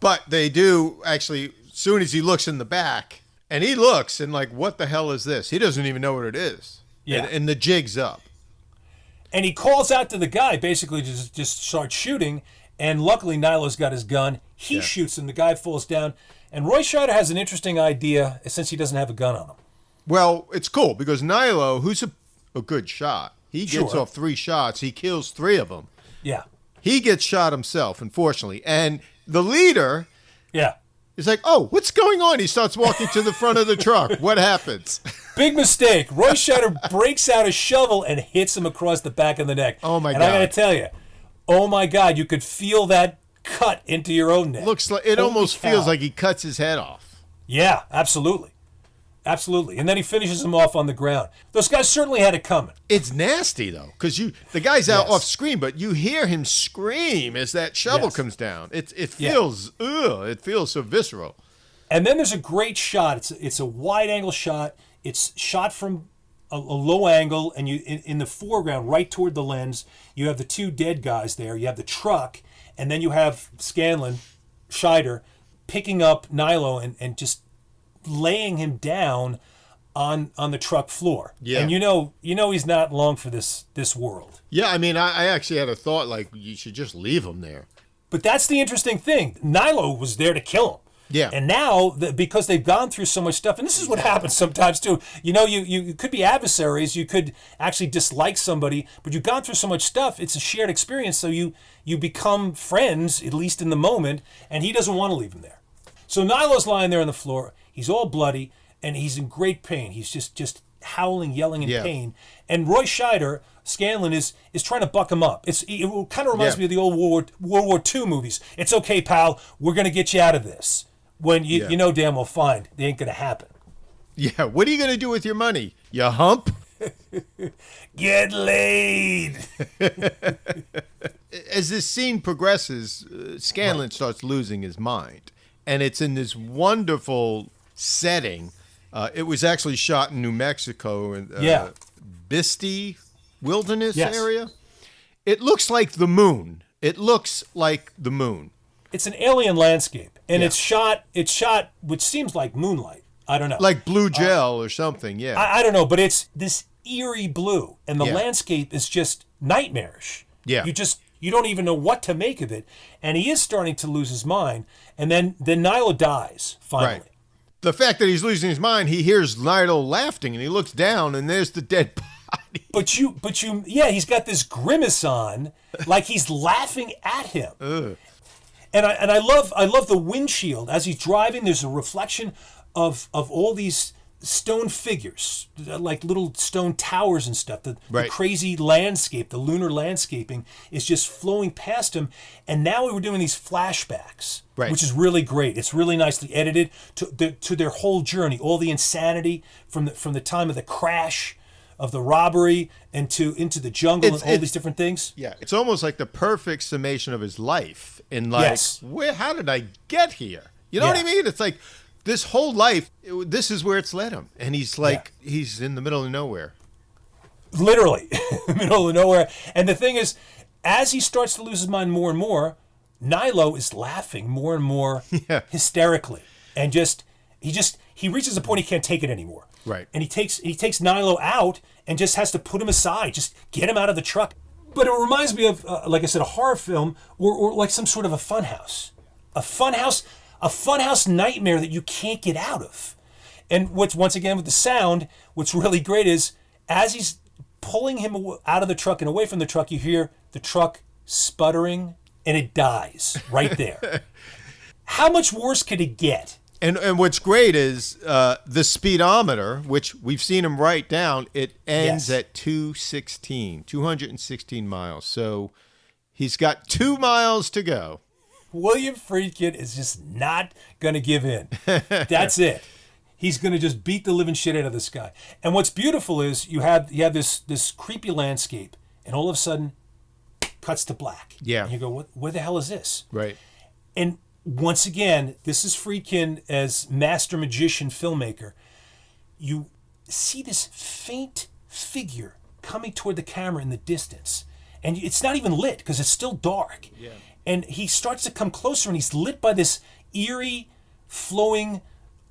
But they do actually, as soon as he looks in the back, and he looks and like, what the hell is this? He doesn't even know what it is. Yeah. And the jig's up. And he calls out to the guy, basically just starts shooting. And luckily, Nilo's got his gun. He shoots him. The guy falls down. And Roy Scheider has an interesting idea, since he doesn't have a gun on him. Well, it's cool because Nilo, who's a good shot, he gets off 3 shots. He kills 3 of them. Yeah. He gets shot himself, unfortunately. And the leader is like, oh, what's going on? He starts walking to the front of the truck. What happens? Big mistake. Roy Scheider breaks out a shovel and hits him across the back of the neck. Oh, my God. And I got to tell you, oh, my God, you could feel that cut into your own neck. Looks like it almost feels like he cuts his head off. Yeah, absolutely. Absolutely. And then he finishes him off on the ground. Those guys certainly had it coming. It's nasty, though, because the guy's out off screen, but you hear him scream as that shovel comes down. It feels, it feels so visceral. And then there's a great shot. It's a wide-angle shot. It's shot from a low angle, and you in the foreground, right toward the lens, you have the 2 dead guys there. You have the truck, and then you have Scanlon, Scheider, picking up Nilo and just laying him down on the truck floor. Yeah. And you know he's not long for this world. Yeah, I mean, I actually had a thought, like, you should just leave him there. But that's the interesting thing. Nilo was there to kill him. Yeah. And now, because they've gone through so much stuff, and this is what happens sometimes too. You could be adversaries. You could actually dislike somebody, but you've gone through so much stuff. It's a shared experience, so you become friends, at least in the moment, and he doesn't want to leave him there. So Nilo's lying there on the floor. He's all bloody, and he's in great pain. He's just howling, yelling in pain. And Roy Scheider, Scanlon, is trying to buck him up. It kind of reminds me of the old World War II movies. It's okay, pal. We're going to get you out of this. When you know damn well fine, they ain't going to happen. Yeah, what are you going to do with your money? You hump? Get laid. As this scene progresses, Scanlon starts losing his mind. And it's in this wonderful setting. It was actually shot in New Mexico, in Bisty Wilderness area. It looks like the moon. It looks like the moon. It's an alien landscape, and it's shot which seems like moonlight. I don't know. Like blue gel or something, yeah. I don't know, but it's this eerie blue, and the landscape is just nightmarish. Yeah. You don't even know what to make of it, and he is starting to lose his mind, and then Nilo dies, finally. Right. The fact that he's losing his mind, he hears Nilo laughing, and he looks down, and there's the dead body. But he's got this grimace on, like he's laughing at him. Ugh. And I love the windshield as he's driving. There's a reflection of all these stone figures, like little stone towers and stuff. The crazy landscape, the lunar landscaping is just flowing past him. And now we were doing these flashbacks, which is really great. It's really nicely edited to their whole journey, all the insanity from the time of the crash, of the robbery, into the jungle and all these different things. Yeah, it's almost like the perfect summation of his life. In like, how did I get here? You know what I mean? It's like this whole life, this is where it's led him. And he's like, he's in the middle of nowhere. Literally, middle of nowhere. And the thing is, as he starts to lose his mind more and more, Nilo is laughing more and more hysterically. And he reaches a point he can't take it anymore. Right. And he takes Nilo out and just has to put him aside, just get him out of the truck. But it reminds me of, like I said, a horror film or like some sort of a funhouse. A funhouse nightmare that you can't get out of. And once again with the sound, what's really great is as he's pulling him out of the truck and away from the truck, you hear the truck sputtering and it dies right there. How much worse could it get? And what's great is the speedometer, which we've seen him write down, it ends at 216 miles. So he's got 2 miles to go. William Friedkin is just not going to give in. That's it. He's going to just beat the living shit out of this guy. And what's beautiful is you have this creepy landscape, and all of a sudden, cuts to black. Yeah. And you go, where the hell is this? Right. And once again, this is Friedkin as master magician filmmaker. You see this faint figure coming toward the camera in the distance. And it's not even lit because it's still dark. Yeah. And he starts to come closer and he's lit by this eerie, flowing,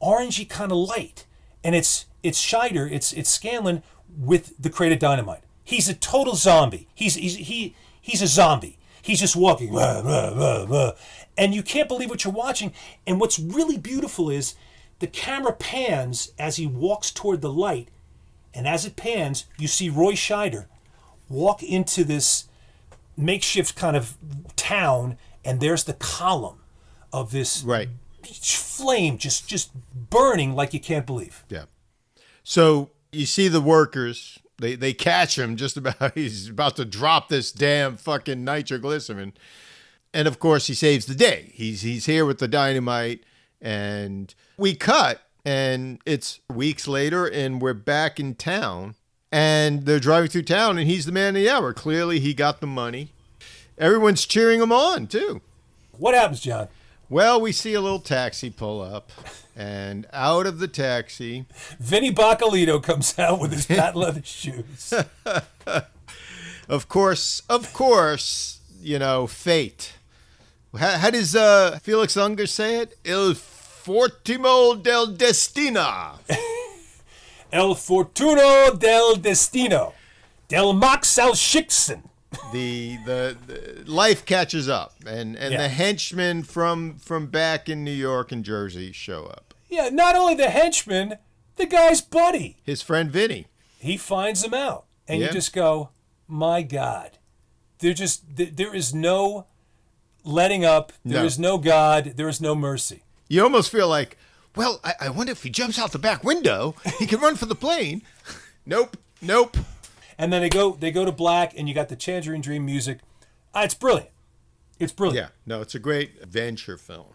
orangey kind of light. And it's Scheider, it's Scanlon with the crate of dynamite. He's a total zombie. He's a zombie. He's just walking, blah, blah, blah, blah. And you can't believe what you're watching. And what's really beautiful is the camera pans as he walks toward the light. And as it pans, you see Roy Scheider walk into this makeshift kind of town. And there's the column of this flame just burning like you can't believe. Yeah. So you see the workers. They catch him just about, he's about to drop this damn fucking nitroglycerin. And of course he saves the day. He's here with the dynamite and we cut and it's weeks later and we're back in town and they're driving through town and he's the man of the hour. Clearly he got the money. Everyone's cheering him on too. What happens, John? Well, we see a little taxi pull up, and out of the taxi, Vinnie Bacalito comes out with his patent leather shoes. Of course, fate. How does Felix Unger say it? Il fortimo del destino. El fortuno del destino. Del Max al Schicksen. The life catches up, and the henchmen from back in New York and Jersey show up. Yeah, not only the henchman, the guy's buddy. His friend Vinny. He finds him out, and you just go, my God. There is no letting up. There is no God. There is no mercy. You almost feel like, well, I wonder if he jumps out the back window, he can run for the plane. Nope. And then they go to black, and you got the Tangerine Dream music. It's brilliant. It's brilliant. Yeah, no, it's a great adventure film.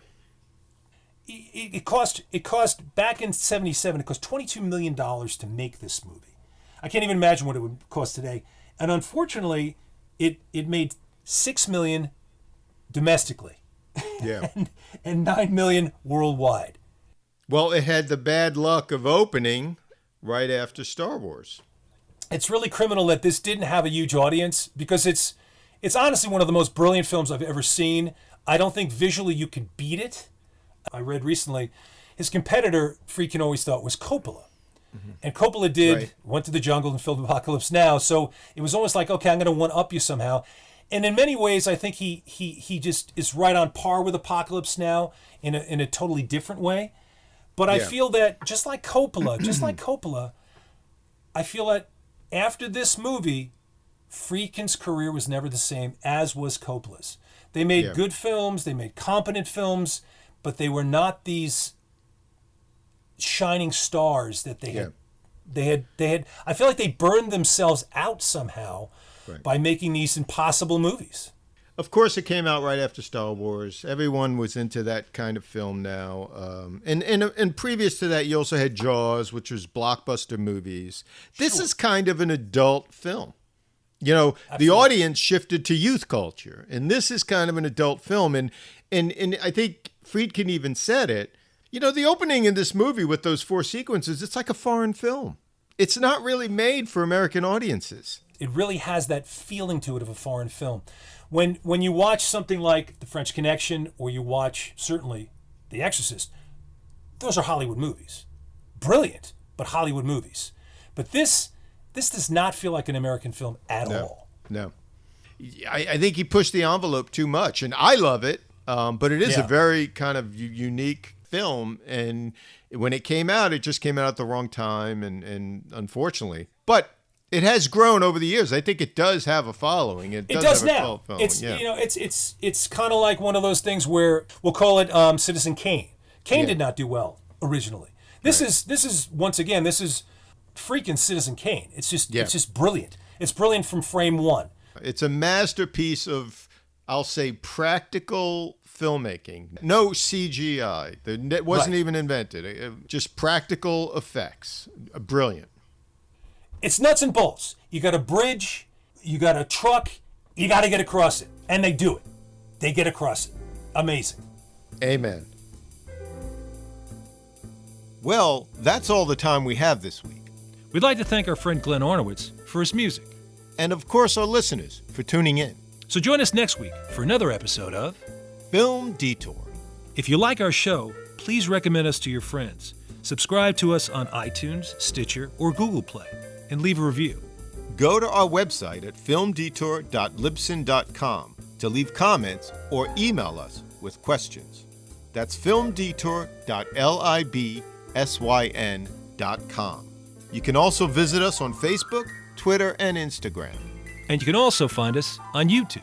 it cost back in 77, it cost $22 million to make this movie. I can't even imagine what it would cost today. And unfortunately, it made $6 million domestically. Yeah. and $9 million worldwide. Well, it had the bad luck of opening right after Star Wars. It's really criminal that this didn't have a huge audience, because it's honestly one of the most brilliant films I've ever seen. I don't think visually you could beat it. I read recently his competitor, Friedkin always thought, was Coppola. Mm-hmm. And Coppola went to the jungle and filmed Apocalypse Now, so it was almost like, okay, I'm going to one-up you somehow. And in many ways, I think he just is right on par with Apocalypse Now in a totally different way. But I feel that just like Coppola, I feel that after this movie, Friedkin's career was never the same, as was Coppola's. They made good films, they made competent films, but they were not these shining stars that they had. I feel like they burned themselves out somehow by making these impossible movies. Of course, it came out right after Star Wars. Everyone was into that kind of film now. And previous to that, you also had Jaws, which was blockbuster movies. This is kind of an adult film. You know, Absolutely. The audience shifted to youth culture, and this is kind of an adult film. And I think Friedkin even said it. You know, the opening in this movie with those 4 sequences, it's like a foreign film. It's not really made for American audiences. It really has that feeling to it of a foreign film. When you watch something like The French Connection, or you watch, certainly, The Exorcist, those are Hollywood movies. Brilliant, but Hollywood movies. But this does not feel like an American film at all. No. I think he pushed the envelope too much, and I love it, but it is a very kind of unique film, and when it came out, it just came out at the wrong time, and unfortunately. But it has grown over the years. I think it does have a following. It does have now. It's kind of like one of those things where we'll call it Citizen Kane. Kane did not do well originally. This is once again, this is freaking Citizen Kane. It's just brilliant. It's brilliant from frame one. It's a masterpiece of, I'll say, practical filmmaking. No CGI. It wasn't even invented. Just practical effects. Brilliant. It's nuts and bolts. You got a bridge, you got a truck, you got to get across it. And they do it. They get across it. Amazing. Amen. Well, that's all the time we have this week. We'd like to thank our friend Glenn Ornowitz for his music. And of course, our listeners for tuning in. So join us next week for another episode of Film Detour. If you like our show, please recommend us to your friends. Subscribe to us on iTunes, Stitcher, or Google Play, and leave a review. Go to our website at filmdetour.libsyn.com to leave comments or email us with questions. That's filmdetour.libsyn.com. You can also visit us on Facebook, Twitter, and Instagram. And you can also find us on YouTube.